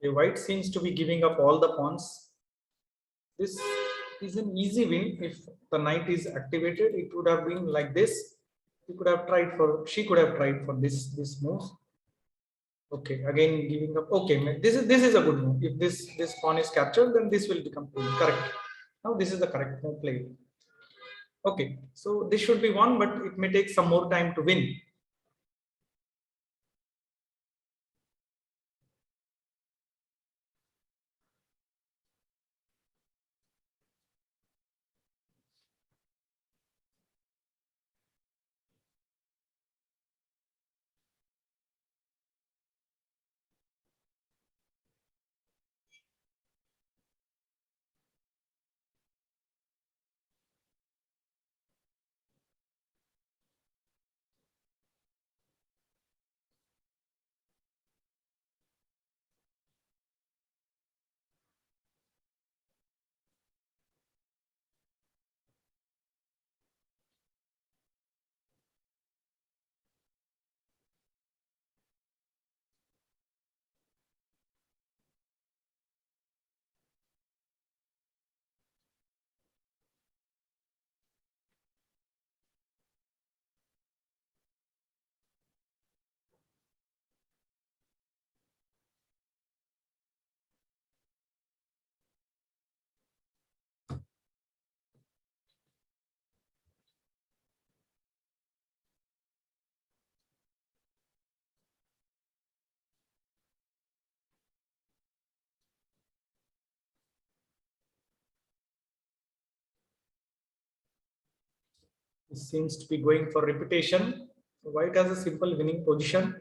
White seems to be giving up all the pawns. This is an easy win. If the knight is activated, it would have been like this. She could have tried for this move. Okay, again giving up. Okay, this is a good move. If this pawn is captured, then this will become correct. Now this is the correct move played. Okay, so this should be won, but it may take some more time to win. It seems to be going for repetition. White has a simple winning position.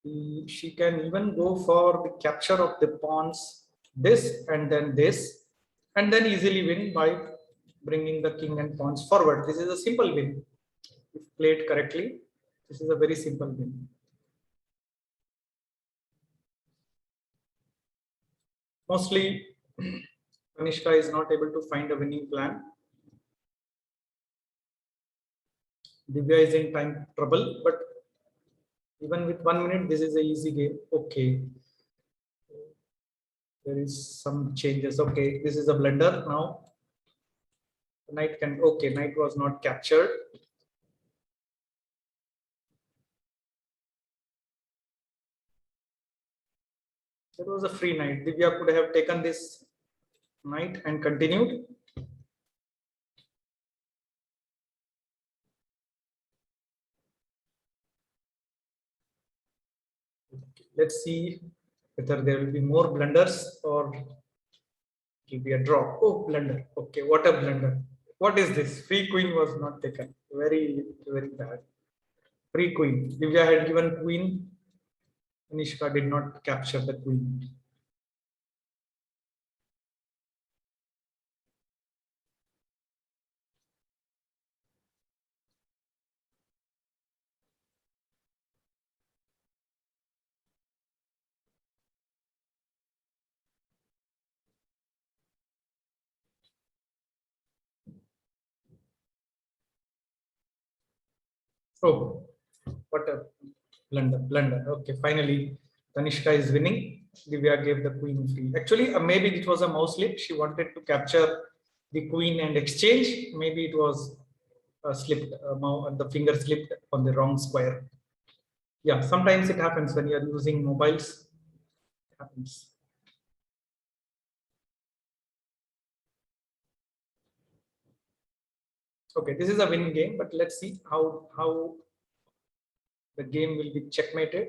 She can even go for the capture of the pawns, this and then easily win by bringing the king and pawns forward. This is a simple win. If played correctly, this is a very simple win. Mostly, Kanishka is not able to find a winning plan. Divya is in time trouble, but even with 1 minute, this is an easy game. Okay. There is some changes. Okay, this is a blunder now. Knight can, okay, knight was not captured. There was a free knight. Divya could have taken this knight and continued. Let's see whether there will be more blunders or it will be a draw. Oh, blunder. Okay, what a blunder. What is this? Free queen was not taken. Very, very bad. Free queen. Divya had given queen. Kanishka did not capture the queen. Oh, what a blunder. Okay, finally, Tanishka is winning. Divya gave the queen free. Actually, maybe it was a mouse slip. She wanted to capture the queen and exchange. Maybe it was slipped, the finger slipped on the wrong square. Yeah, sometimes it happens when you are using mobiles. It happens. Okay, this is a winning game, but let's see how the game will be checkmated.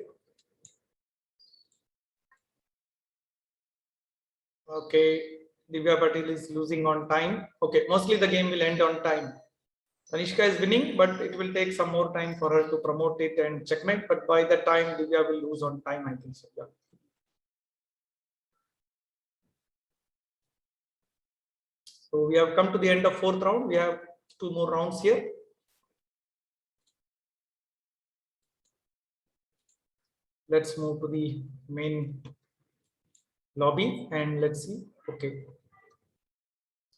Okay, Divya Patil is losing on time. Okay, mostly the game will end on time. Tanishka is winning, but it will take some more time for her to promote it and checkmate. But by the time Divya will lose on time, I think so. Yeah. So we have come to the end of fourth round. We have 2 more rounds here. Let's move to the main lobby and let's see. Okay,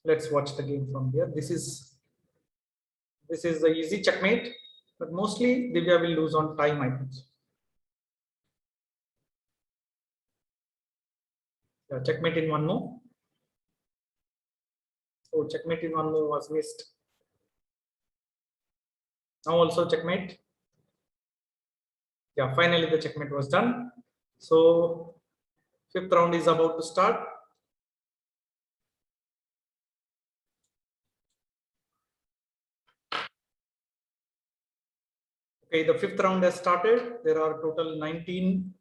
let's watch the game from here. This is the easy checkmate, but mostly Divya will lose on time, I think. Yeah, checkmate in one more. Oh, checkmate in one more was missed. Now also checkmate. Yeah, finally the checkmate was done. So fifth round is about to start. Okay, the fifth round has started. There are total 19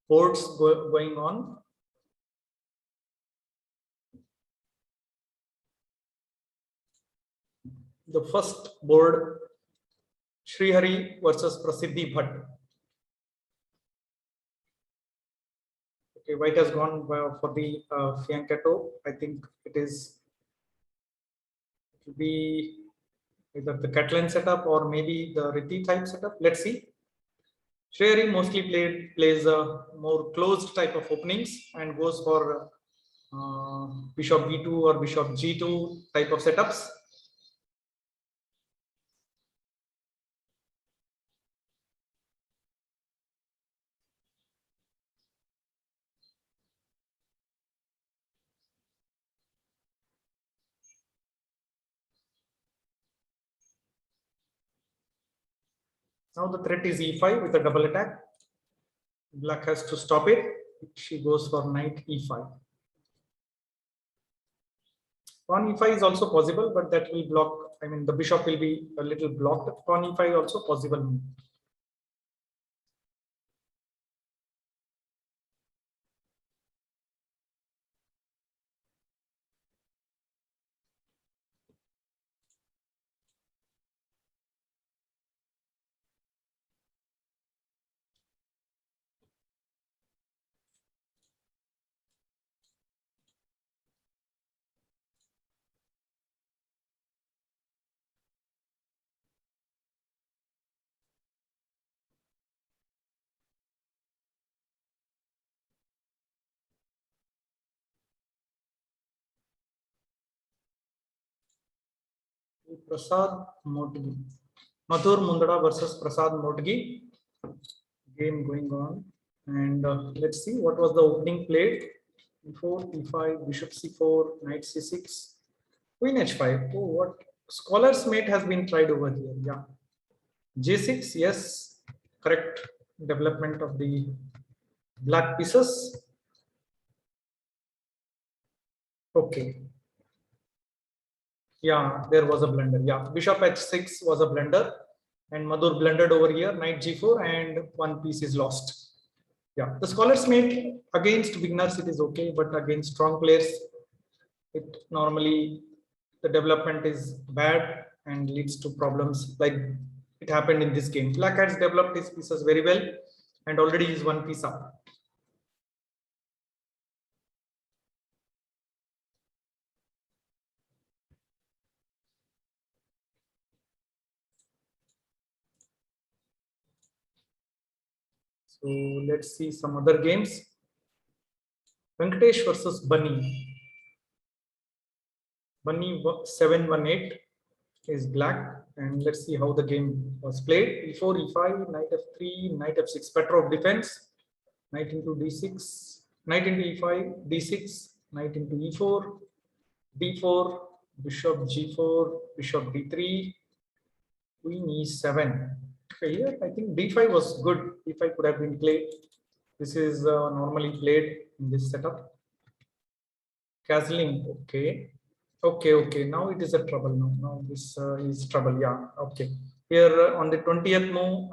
boards going on. The first board, Srihari versus Prasiddhi Bhatt. Okay, white has gone for the Fianchetto. I think it will be either the Catalan setup or maybe the Riti type setup. Let's see. Srihari mostly plays a more closed type of openings and goes for Bishop B2 or Bishop G2 type of setups. Now the threat is E5 with a double attack. Black has to stop it. She goes for knight E5. Pawn E5 is also possible, but that will block. I mean, the bishop will be a little blocked. Pawn E5 also possible. Prasad Modgi. Madhur Mundra versus Prasad Modgi. Game going on. And let's see what was the opening played. E4, E5, Bishop C4, Knight C6, Queen H5. Oh, what scholar's mate has been tried over here. Yeah. J6, yes, correct development of the black pieces. Okay. Yeah, there was a blunder. Yeah, Bishop H6 was a blunder, and Madhur blundered over here. Knight G4, and one piece is lost. Yeah, the scholar's mate against beginners it is okay, but against strong players, it normally the development is bad and leads to problems like it happened in this game. Black has developed his pieces very well, and already is one piece up. So let's see some other games. Venkatesh versus Bunny. Bunny 718 is black, and let's see how the game was played. E4, E5, Knight F3, Knight F6, Petrov defense, Knight into D6, Knight into E5, D6, Knight into E4, D4, Bishop G4, Bishop D3, Queen E7. Okay, here I think D5 was good. D5 could have been played. This is normally played in this setup. Castling, okay. Okay. Now it is a trouble. Now this is trouble. Yeah. Okay. Here on the 20th move,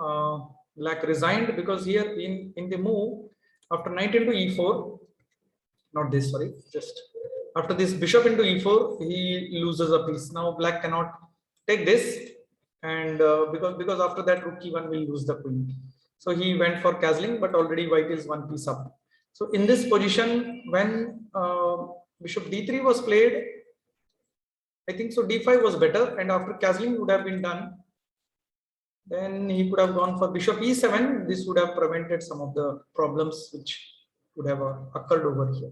Black resigned because here in the move after knight into E4, not this, sorry, just after this bishop into e4, he loses a piece. Now black cannot take this, and because after that rook e1 will lose the queen. So he went for castling, but already white is one piece up. So in this position, when bishop d3 was played, I think so d5 was better, and after castling would have been done, then he could have gone for bishop e7. This would have prevented some of the problems which would have occurred over here.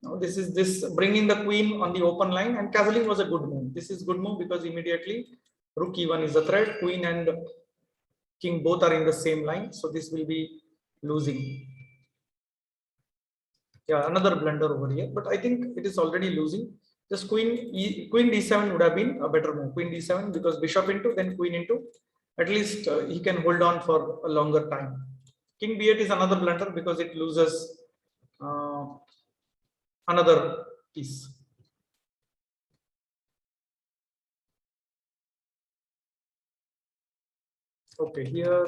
Now this is this bringing the queen on the open line, and castling was a good move. This is good move because immediately rook e1 is a threat, queen and king both are in the same line, so this will be losing. Yeah, another blunder over here, but I think it is already losing. Just queen d7 would have been a better move. Queen d7, because bishop into, then queen into. At least he can hold on for a longer time. King b8 is another blunder because it loses another piece. Okay, here,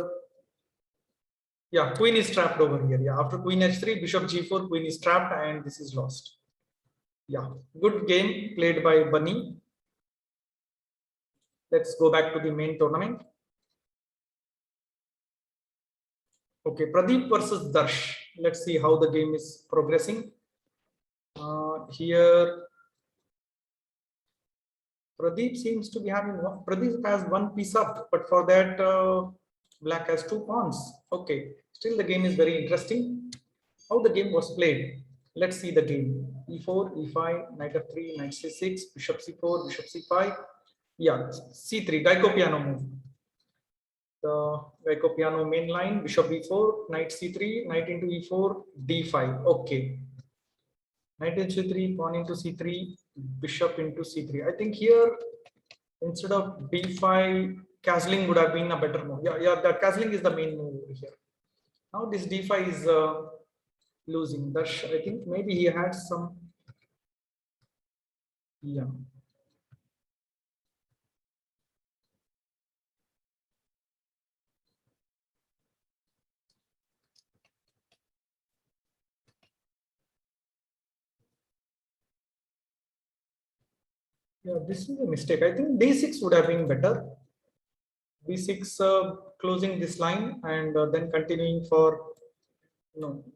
yeah, queen is trapped over here. Yeah, after queen h3, bishop g4, queen is trapped, and this is lost. Yeah, good game played by Bunny. Let's go back to the main tournament. Okay, Pradeep versus Darsh. Let's see how the game is progressing. Here, Pradeep seems to be having one. Pradeep has one piece up, but for that, black has 2 pawns. Okay, still the game is very interesting. How the game was played. Let's see the game. E4, E5, knight f3, knight c6, bishop c4, bishop c5. Yeah, c3, Geico piano move. The Geico piano main line, bishop e4, knight c3, knight into e4, d5. Okay. Knight into c3, pawn into c3, bishop into c3. I think here, instead of d5, castling would have been a better move. Yeah, that castling is the main move over here. Now this d5 is losing. Thus, I think maybe he had some. Yeah. Yeah, this is a mistake. I think d6 would have been better. b6 closing this line and then continuing for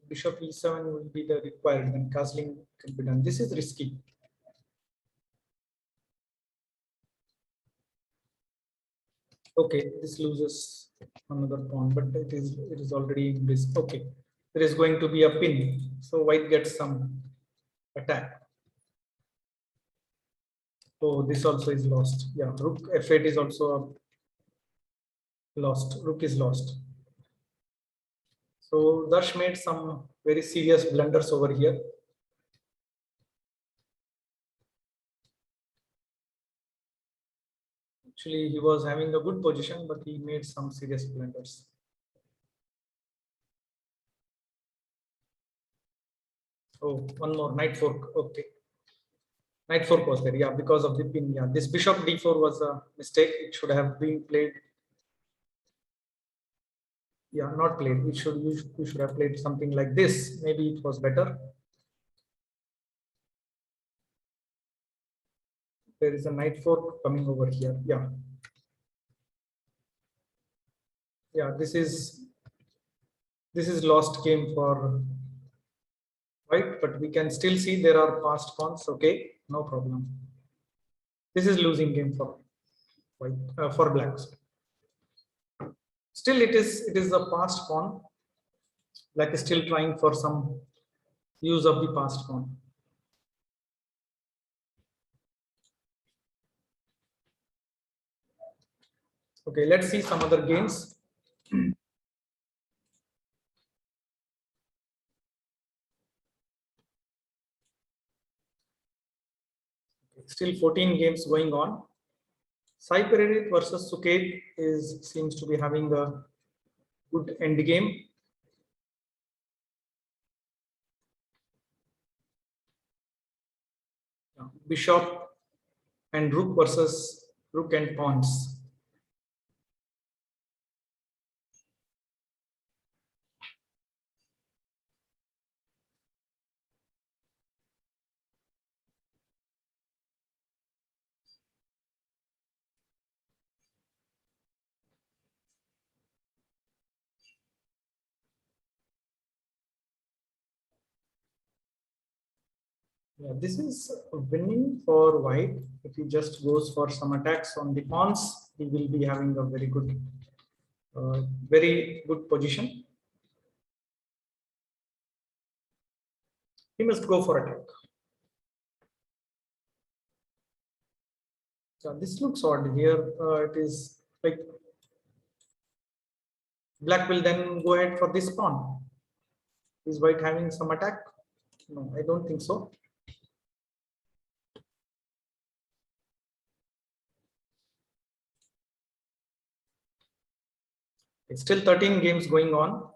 bishop e7 will be the required, then castling can be done. This is risky. Okay, this loses another pawn, but it is already in risk. Okay, there is going to be a pin, so white gets some attack. Oh, this also is lost. Yeah, rook f8 is also lost. Rook is lost. So Darsh made some very serious blunders over here. Actually, he was having a good position, but he made some serious blunders. Oh, one more knight fork. Okay, knight fork was there. Yeah, because of the pin. Yeah, this bishop d4 was a mistake. It should have been played. Yeah, not played. You should have played something like this. Maybe it was better. There is a knight fork coming over here. Yeah. Yeah, this is lost game for white, but we can still see there are passed pawns. Okay, no problem. This is losing game for white, for blacks. Still, it is a passed pawn. Black is still trying for some use of the passed pawn. Okay, let's see some other games. Still 14 games going on. Sai Pereira versus Suket seems to be having a good end game. Bishop and rook versus rook and pawns. Yeah, this is winning for white. If he just goes for some attacks on the pawns, he will be having a very good position. He must go for attack. So this looks odd here. It is like black will then go ahead for this pawn. Is white having some attack? No, I don't think so. It's still 13 games going on.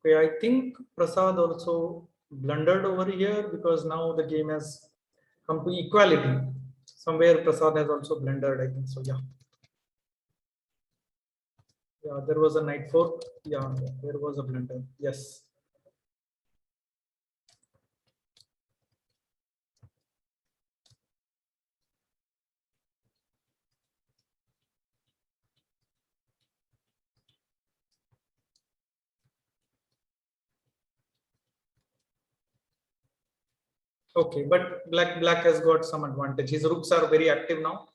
Okay, I think Prasad also blundered over here because now the game has come to equality. Somewhere Prasad has also blundered, I think so. Yeah. Yeah, there was a knight 4. Yeah, there was a blunder. Yes. Okay, but black has got some advantage. His rooks are very active now.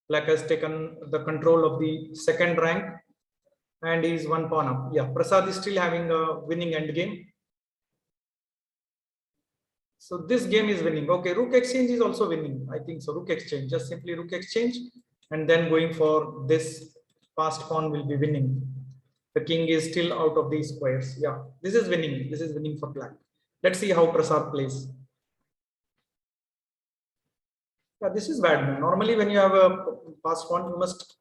Black has taken the control of the second rank and is one pawn up. Yeah, Prasad is still having a winning end game. So this game is winning. Okay, rook exchange is also winning. I think so. Rook exchange, just simply rook exchange, and then going for this passed pawn will be winning. The king is still out of these squares. Yeah, this is winning. This is winning for black. Let's see how Prasad plays. Yeah, this is bad. Normally, when you have a passed pawn, you must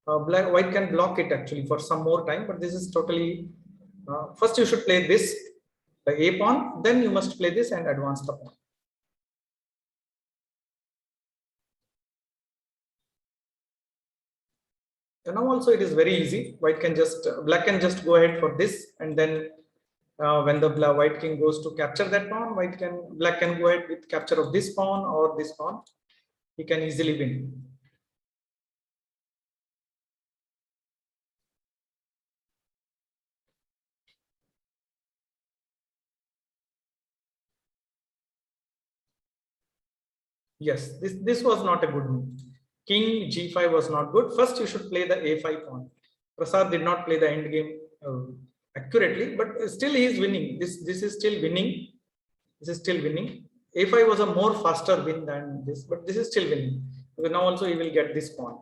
white can block it actually for some more time. But this is totally. First, you should play this, the a pawn. Then you must play this and advance the pawn. And now also it is very easy. White can just black can just go ahead for this, and then when the white king goes to capture that pawn, black can go ahead with capture of this pawn or this pawn. He can easily win. Yes, this was not a good move. King g5 was not good. First, you should play the a5 pawn. Prasad did not play the end game accurately, but still he is winning. This is still winning. This is still winning. a5 was a more faster win than this, but this is still winning. Because now also he will get this pawn.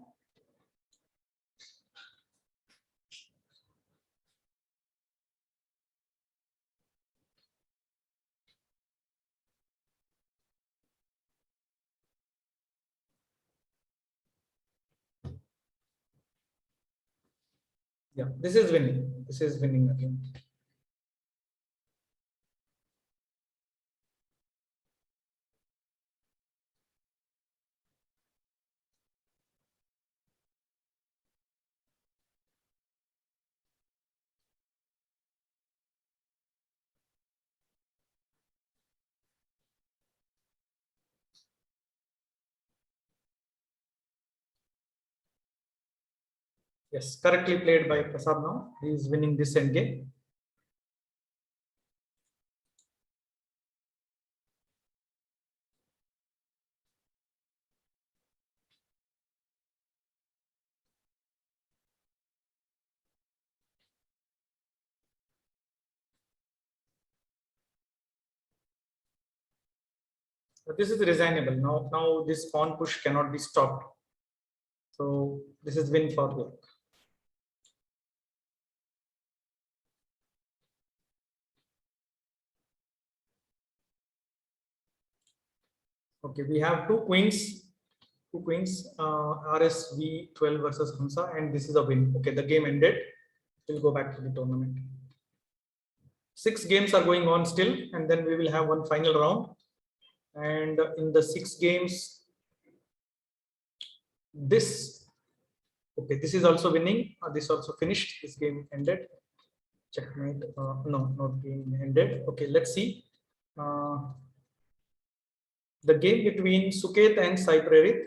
Yeah, this is winning. This is winning again. Yes, correctly played by Prasad now. He is winning this endgame. But this is resignable. Now this pawn push cannot be stopped. So this is win for black. Okay, we have two queens. RSV 12 versus Hamza, and this is a win. Okay, the game ended. We'll go back to the tournament. 6 games are going on still, and then we will have one final round. And in the 6 games, this is also winning. This also finished. This game ended. Checkmate. No, not game ended. Okay, let's see. The game between Suket and Sai Prerit.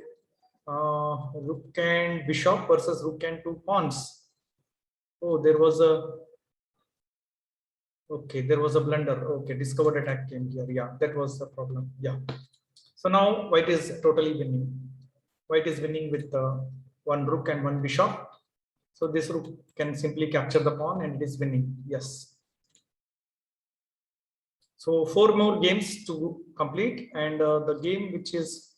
Rook and bishop versus rook and 2 pawns. Oh, there was a blunder. Okay, discovered attack came here. Yeah, that was the problem. Yeah. So now white is totally winning. White is winning with one rook and one bishop. So this rook can simply capture the pawn and it is winning. Yes. So 4 more games to complete, and the game which is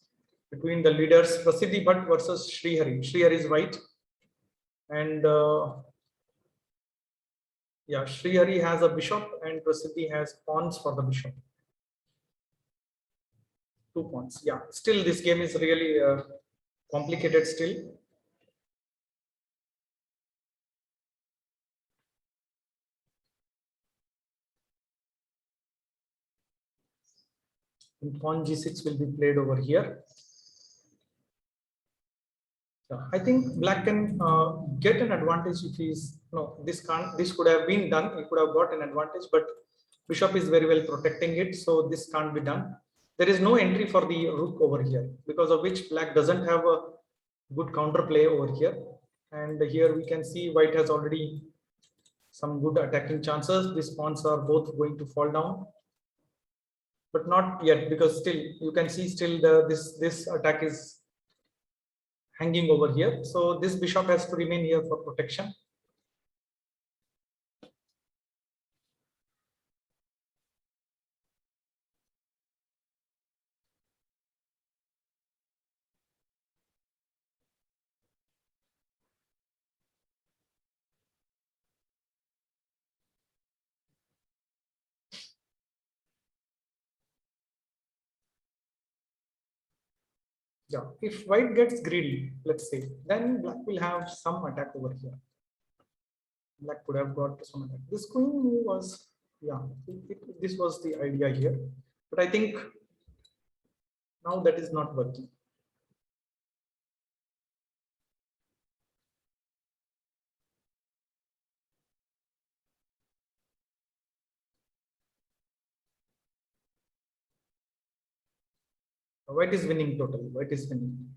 between the leaders Prasiddhi Bhatt versus Srihari. Srihari is white, and yeah, Srihari has a bishop and Prasiddhi has pawns for the bishop. 2 pawns. Yeah, still this game is really complicated still. And pawn g6 will be played over here. I think black can get an advantage if he's no. This could have been done. He could have got an advantage, but bishop is very well protecting it, so this can't be done. There is no entry for the rook over here, because of which black doesn't have a good counterplay over here. And here we can see white has already some good attacking chances. These pawns are both going to fall down, but not yet, because still you can see still this attack is hanging over here. So this bishop has to remain here for protection. Yeah, if white gets greedy, let's say, then black will have some attack over here. Black could have got some attack. This queen was, yeah, this was the idea here. But I think now that is not working. White is winning totally. White is winning.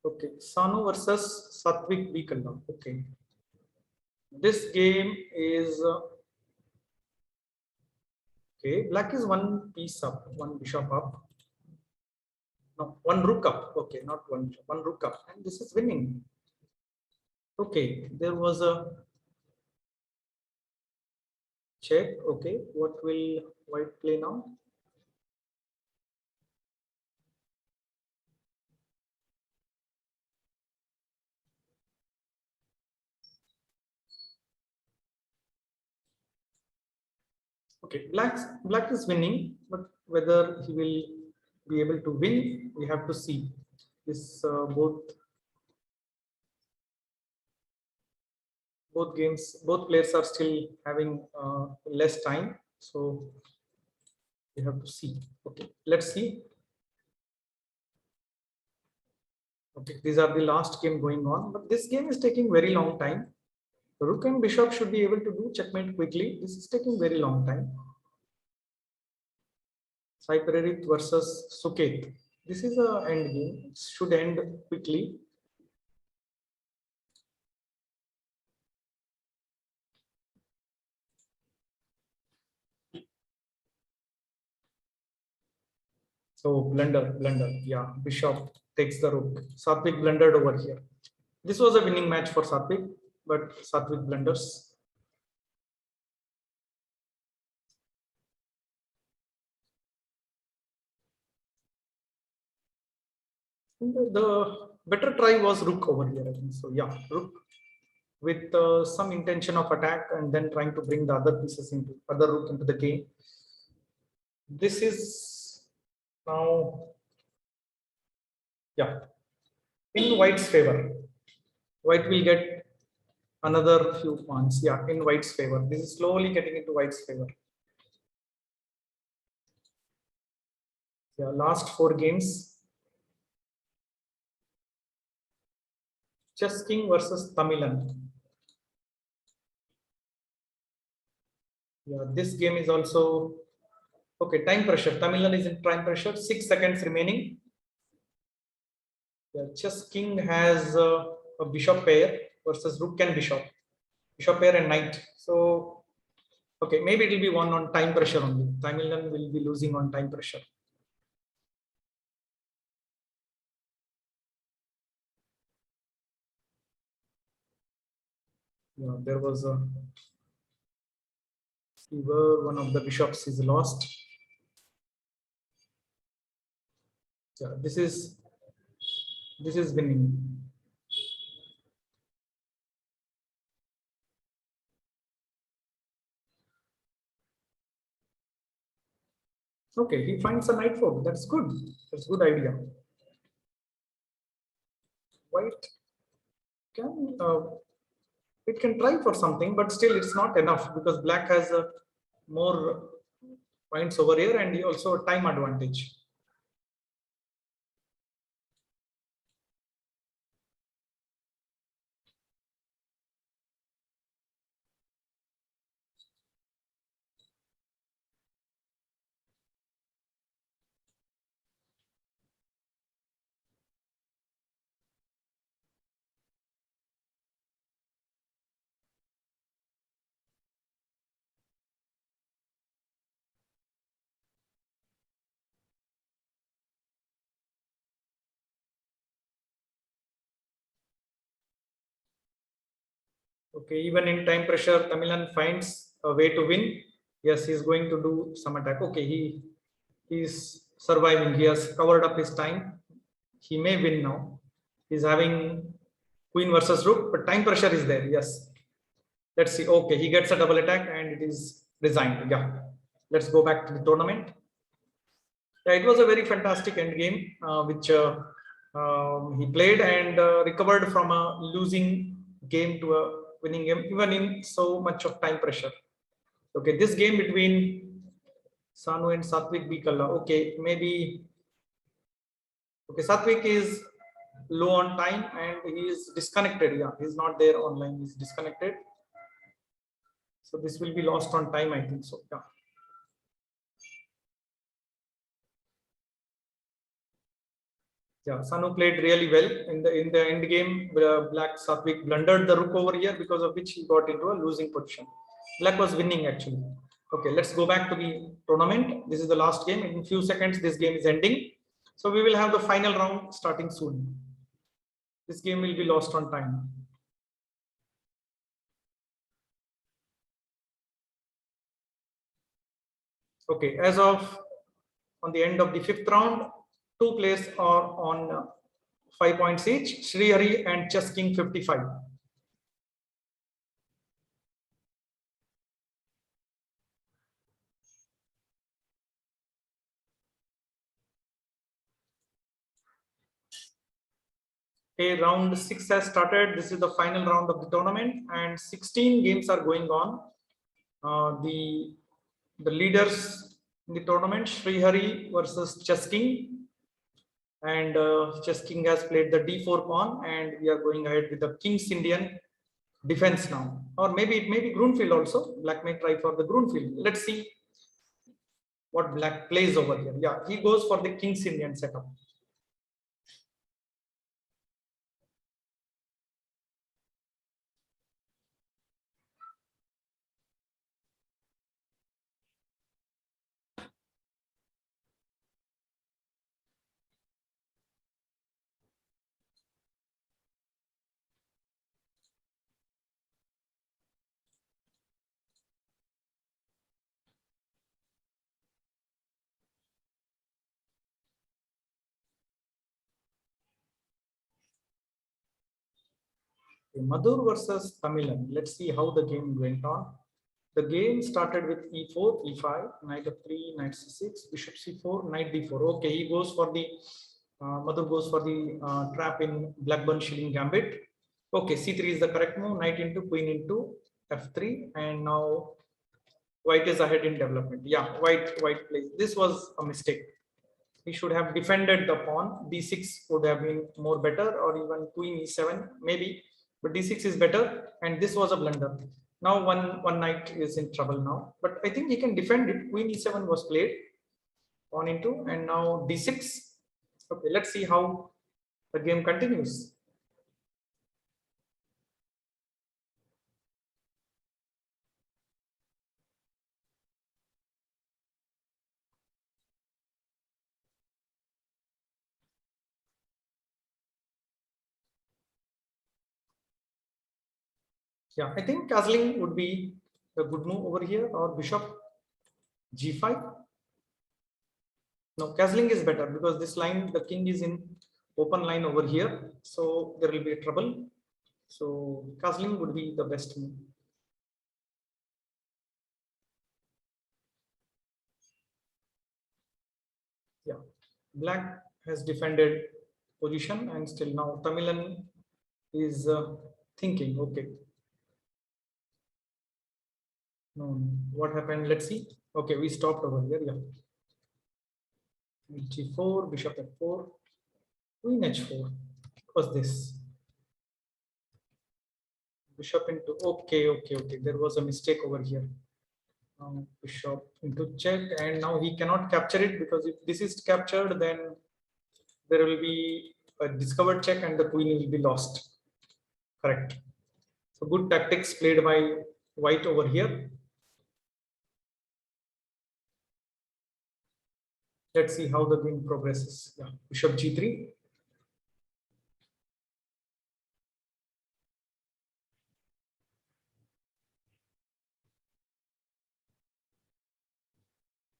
Okay, Sanu versus Satvik Bikalla. Okay, this game is okay. Black is one piece up, one bishop up. No, one rook up. Okay, not one bishop, one rook up, and this is winning. Okay, there was a check. Okay, what will white play now? Okay, black is winning, but whether he will be able to win, we have to see. This both games, both players are still having less time, so we have to see. Okay, let's see. Okay, these are the last game going on, but this game is taking very long time. Rook and bishop should be able to do checkmate quickly. This is taking very long time. Sai Prerit versus Suket. This is a end game. It should end quickly. So blunder. Yeah, bishop takes the rook. Satvik blundered over here. This was a winning match for Satvik, but Satvik blunders. The better try was rook over here, I think. So yeah, rook with some intention of attack and then trying to bring the other pieces into other rook into the game. This is now, yeah. in white's favor. White will get another few points. Yeah, in white's favor. This is slowly getting into white's favor. Yeah, last 4 games. Chess King versus Tamilan. Yeah, this game is also okay. Time pressure. Tamilan is in time pressure. 6 seconds remaining. Yeah, Chess King has a bishop pair versus rook and bishop. Bishop pair and knight. So okay, maybe it will be one on time pressure only. Tamilan will be losing on time pressure. Yeah, there was a one of the bishops is lost. Yeah, this is winning. Okay, he finds a knight fork. That's good. That's good idea. White can it can try for something, but still it's not enough because black has more points over here and also a time advantage. Okay, even in time pressure, Tamilan finds a way to win. Yes, he's going to do some attack. Okay, he's surviving. He has covered up his time. He may win now. He's having queen versus rook, but time pressure is there. Yes. Let's see. Okay, he gets a double attack and it is resigned. Yeah. Let's go back to the tournament. Yeah, it was a very fantastic end game, which he played and recovered from a losing game to a winning game, even in so much of time pressure. Okay, this game between Sanu and Satvik Bikalla. Okay, maybe. Okay, Satvik is low on time and he is disconnected. Yeah, he's not there online. He's disconnected. So this will be lost on time, I think so. Yeah. Yeah, Sanu played really well in the end game. Black Satvik blundered the rook over here, because of which he got into a losing position. Black was winning actually. Okay, let's go back to the tournament. This is the last game. In few seconds, this game is ending. So we will have the final round starting soon. This game will be lost on time. Okay, as of on the end of the 5th round, 2 players are on 5 points each. Srihari and Chess King 55. Round 6 has started. This is the final round of the tournament, and 16 games are going on. The leaders in the tournament, Srihari versus Chess King, and Chess King has played the d4 pawn, and we are going ahead with the King's Indian defense now. Or maybe it may be Grunfeld also. Black may try for the Grunfeld. Let's see what Black plays over here. Yeah, he goes for the King's Indian setup. Madhur versus Tamilan. Let's see how the game went on. The game started with e4, e5, knight f3, knight c6, bishop c4, knight d4. Okay, he goes for the Madhur goes for the trap in Blackburn shilling gambit. Okay, c3 is the correct move. Knight into queen into f3, and now white is ahead in development. Yeah, white plays. This was a mistake. He should have defended the pawn. d6 would have been more better, or even queen e7 maybe. But d6 is better, and this was a blunder. Now one knight is in trouble now. But I think he can defend it. Queen e7 was played, pawn into, and now d6. Okay, let's see how the game continues. Yeah, I think castling would be a good move over here, or bishop g5. No, castling is better because this line, the king is in open line over here, so there will be trouble. So castling would be the best move. Yeah, black has defended position, and still now Tamilan is thinking, okay, no, what happened? Let's see. Okay, we stopped over here. Yeah, g4, bishop f4, queen h4. What was this? Bishop into, okay. There was a mistake over here. Bishop into check, and now he cannot capture it, because if this is captured, then there will be a discovered check and the queen will be lost. Correct. So good tactics played by white over here. Let's see how the game progresses. Yeah. Bishop g3.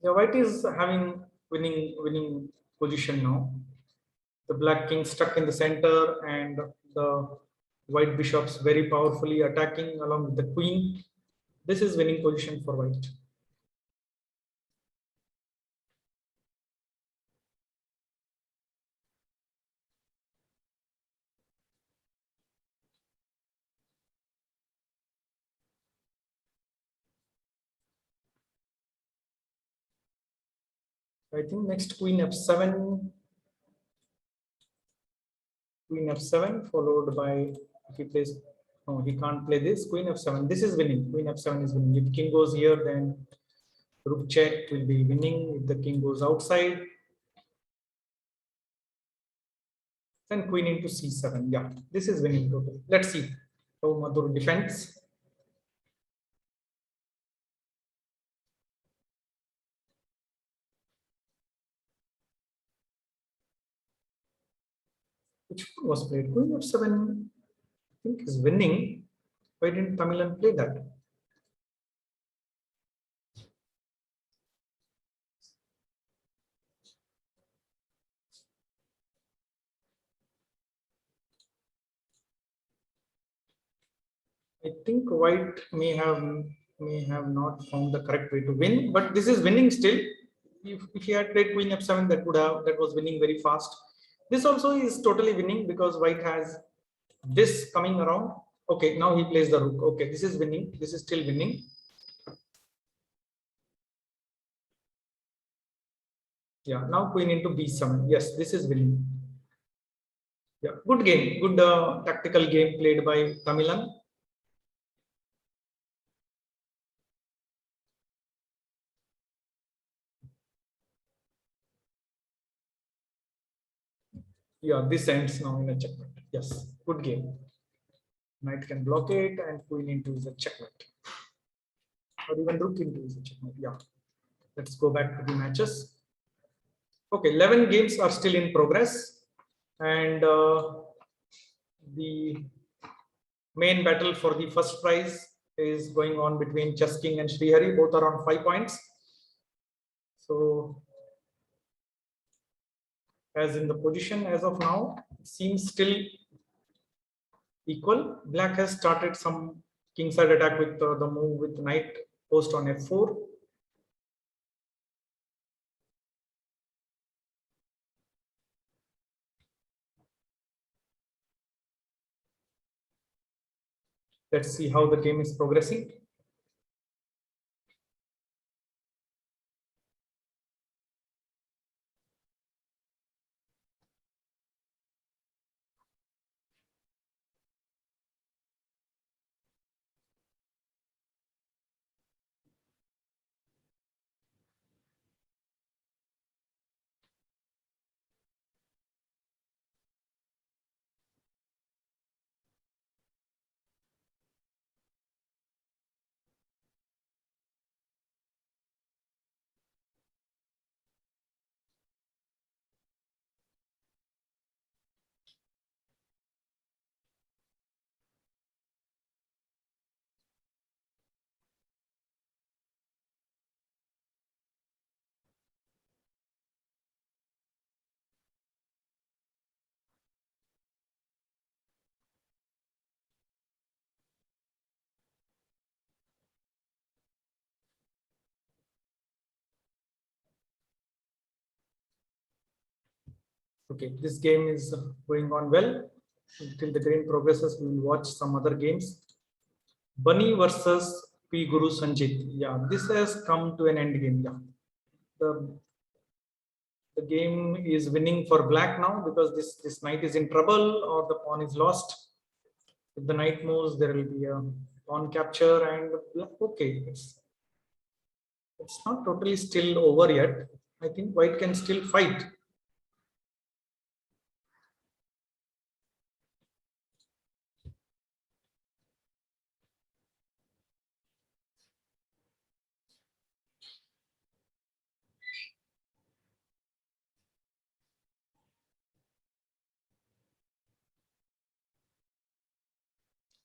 Yeah, white is having winning position now. The black king stuck in the center, and the white bishops very powerfully attacking along with the queen. This is winning position for white. I think next queen f7, followed by, if he plays, no, he can't play this. Queen f7. This is winning. Queen f7 is winning. If king goes here, then rook check will be winning. If the king goes outside, then queen into c7. Yeah, this is winning total. Let's see how Madhur defends. Which one was played? Queen f7, I think, is winning. Why didn't Tamilan play that? I think white may have not found the correct way to win, but this is winning still. If he had played queen f7, that was winning very fast. This also is totally winning because white has this coming around. Okay, now he plays the rook. Okay, this is winning. This is still winning. Yeah, now queen into b7. Yes, this is winning. Yeah, good game. Good tactical game played by Tamilan. Yeah, this ends now in a checkmate. Yes, good game. Knight can block it, and queen into is a checkmate. Or even rook into is a checkmate. Yeah. Let's go back to the matches. Okay, 11 games are still in progress, and the main battle for the first prize is going on between Chess King and Srihari. Both are on 5 points. So, as in the position as of now, it seems still equal. Black has started some kingside attack with the move with knight post on f4. Let's see how the game is progressing. Okay, this game is going on well. Until the game progresses, we will watch some other games. Bunny versus P. Guru Sanjit. Yeah, this has come to an end game. Yeah, the game is winning for black now because this knight is in trouble or the pawn is lost. If the knight moves, there will be a pawn capture and okay, it's not totally still over yet. I think white can still fight.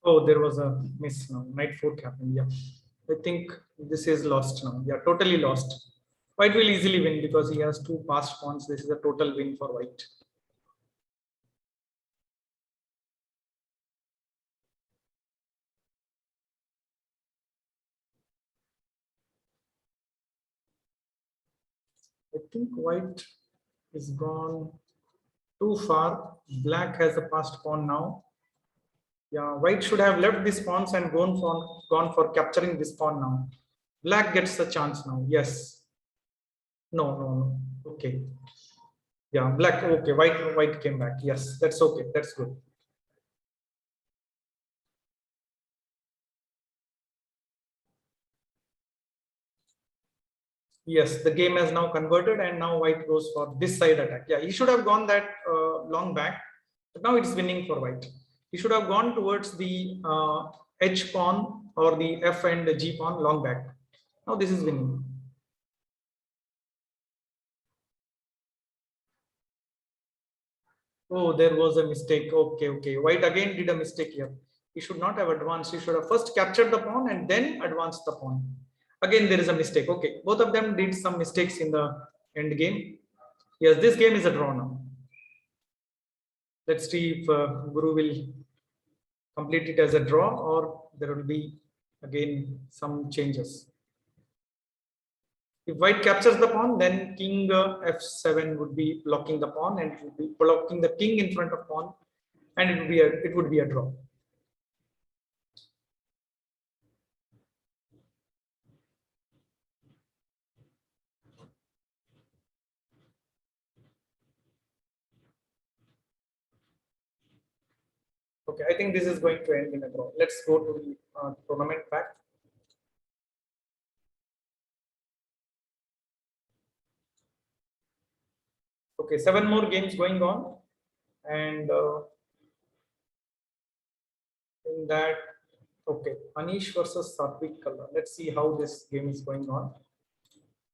Oh, there was a miss now. Knight fork happened. Yeah, I think this is lost now. Yeah, totally lost. White will easily win because he has two passed pawns. This is a total win for white. I think white is gone too far. Black has a passed pawn now. Yeah, white should have left these pawns and gone for capturing this pawn now. Black gets a chance now. Yes. No, no, no. Okay. Yeah, black. Okay, white came back. Yes, that's okay. That's good. Yes, the game has now converted and now white goes for this side attack. Yeah, he should have gone that long back, but now it's winning for white. He should have gone towards the H pawn or the F and the G pawn long back. Now this is winning. Oh, there was a mistake. Okay, okay. White again did a mistake here. He should not have advanced. He should have first captured the pawn and then advanced the pawn. Again, there is a mistake. Okay, both of them did some mistakes in the end game. Yes, this game is a draw now. Let's see if Guru will complete it as a draw or there will be again some changes. If white captures the pawn, then king f7 would be blocking the pawn and it would be blocking the king in front of pawn, and it would be a draw. Okay, I think this is going to end in a draw. Let's go to the tournament pack. Okay, 7 more games going on, and in that, okay, Anish versus Satvik Kalla. Let's see how this game is going on.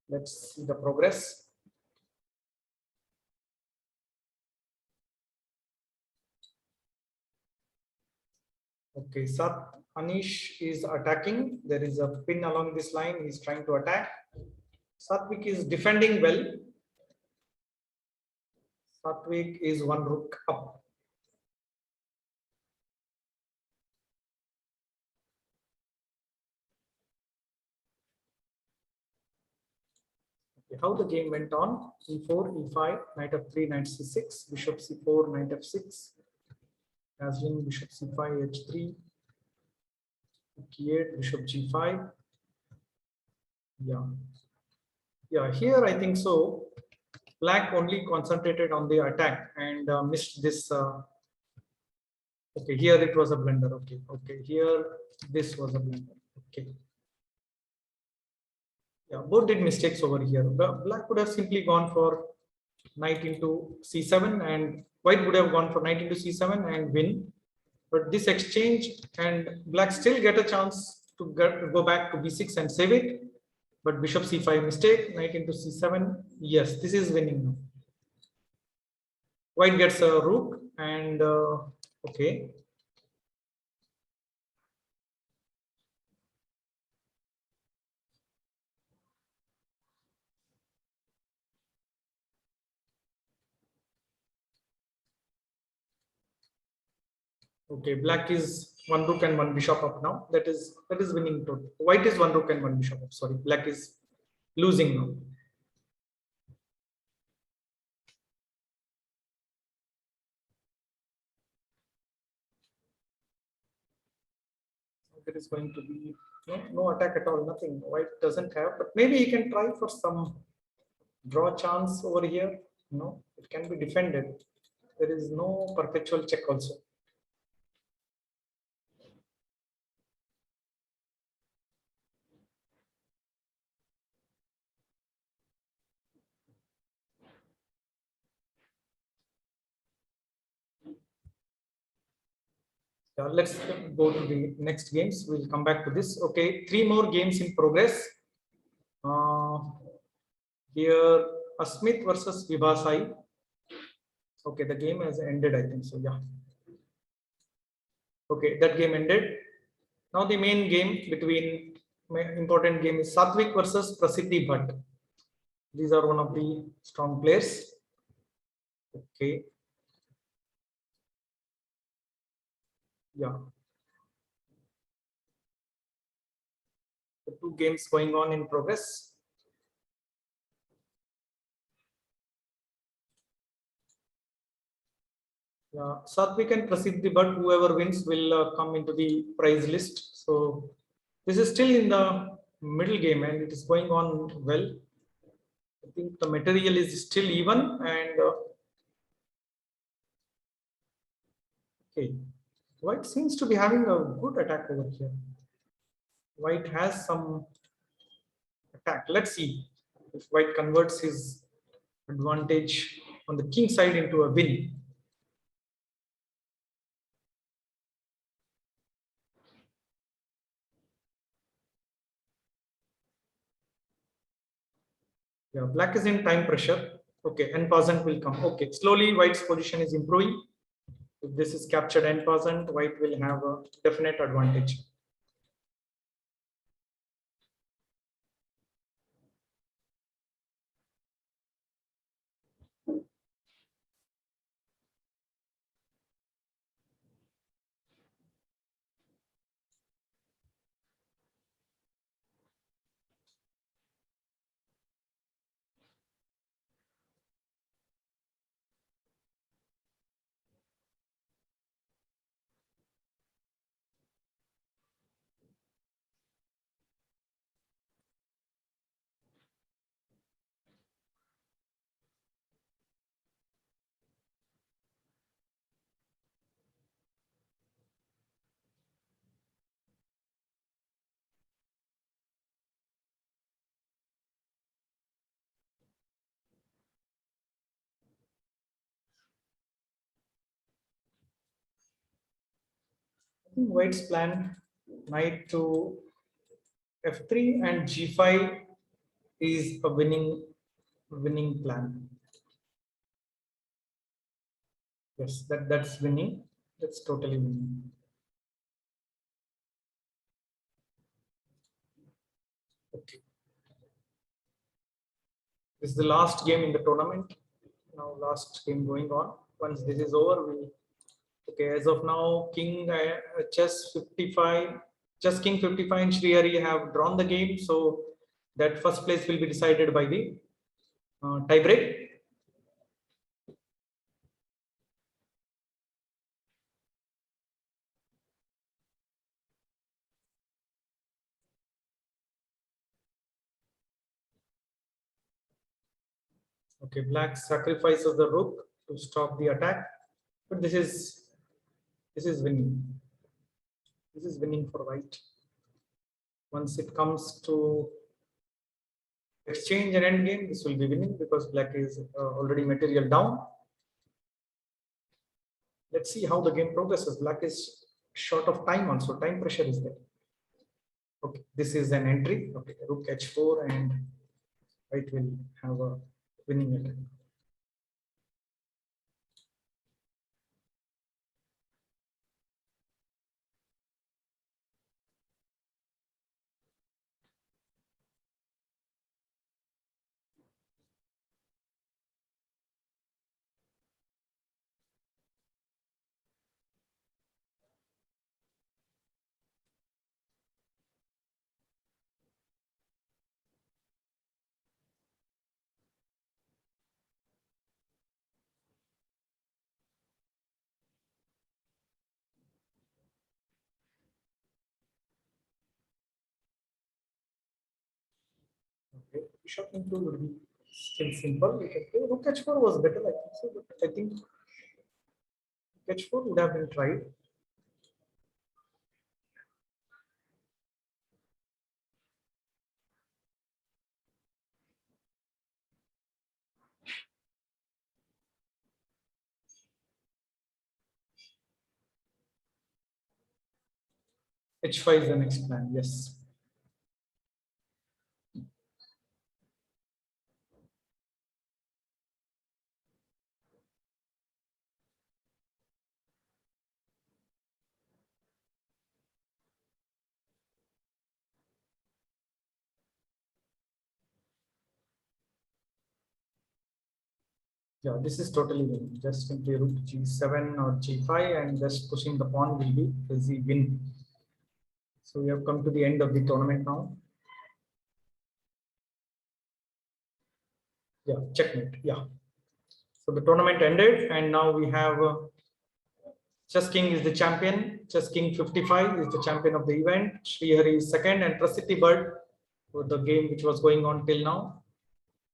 Let's see the progress. Okay, Anish is attacking. There is a pin along this line. He's trying to attack. Satvik is defending well. Satvik is one rook up. Okay, how the game went on: e4, e5, knight f3, knight c6, bishop c4, knight f6, castling bishop c5, h3, G8, bishop G5. Yeah. Yeah, here I think so. Black only concentrated on the attack and missed this. Okay, here it was a blunder. Okay, okay, here this was a blunder. Okay. Yeah, both did mistakes over here. Black would have simply gone for knight into c7 and white would have gone for knight into c7 and win. But this exchange and black still get a chance to go back to b6 and save it. But bishop c5 mistake, knight into c7. Yes, this is winning now. White gets a rook and okay. Okay, black is one rook and one bishop up now. That is winning total. White is one rook and one bishop up. Sorry, black is losing now. There is going to be no attack at all, nothing. White doesn't have, but maybe he can try for some draw chance over here. No, it can be defended. There is no perpetual check also. Let's go to the next games. We'll come back to this. Okay, 3 more games in progress. Here, Asmit versus Vibhasai. Okay, the game has ended, I think so. Yeah. Okay, that game ended. Now the main game between important game is Satvik versus Prasiddhi Bhatt. These are one of the strong players. Okay. Yeah. The 2 games going on in progress. Yeah, Satvik and Prasiddhi Bhatt, whoever wins will come into the prize list. So this is still in the middle game and it is going on well. I think the material is still even and okay. White seems to be having a good attack over here. White has some attack. Let's see if White converts his advantage on the king side into a win. Yeah, black is in time pressure. Okay, n% will come. Okay, slowly White's position is improving. If this is captured n%, White will have a definite advantage. I think White's plan knight to f3 and g5 is a winning plan. Yes, that's winning. That's totally winning. Okay. This is the last game in the tournament. Now last game going on. Once this is over, we okay. As of now, King chess 55, chess King 55 and Sri Hari have drawn the game. So that first place will be decided by the tie break. Okay, black sacrifices the rook to stop the attack, but this is winning. This is winning for white. Once it comes to exchange and endgame, this will be winning because black is already material down. Let's see how the game progresses. Black is short of time also. Time pressure is there. Okay, this is an entry. Okay, rook h4 and white will have a winning attack. Okay, bishop into would be still simple. We can play rook h4 was better, I think so, but I think h4 would have been tried. H5 is the next plan. Yes. Yeah, this is totally win. Just simply rook g7 or g5 and just pushing the pawn will be easy win. So we have come to the end of the tournament now. Yeah, checkmate. Yeah. So the tournament ended and now we have Chess King is the champion. Chess King 55 is the champion of the event. Srihari is second and Prasiddhi Bird, for the game which was going on till now,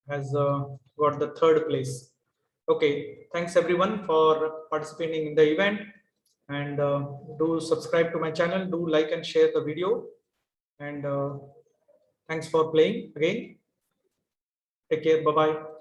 has got the third place. Okay, thanks everyone for participating in the event, and do subscribe to my channel, do like and share the video, and thanks for playing again. Take care, bye bye.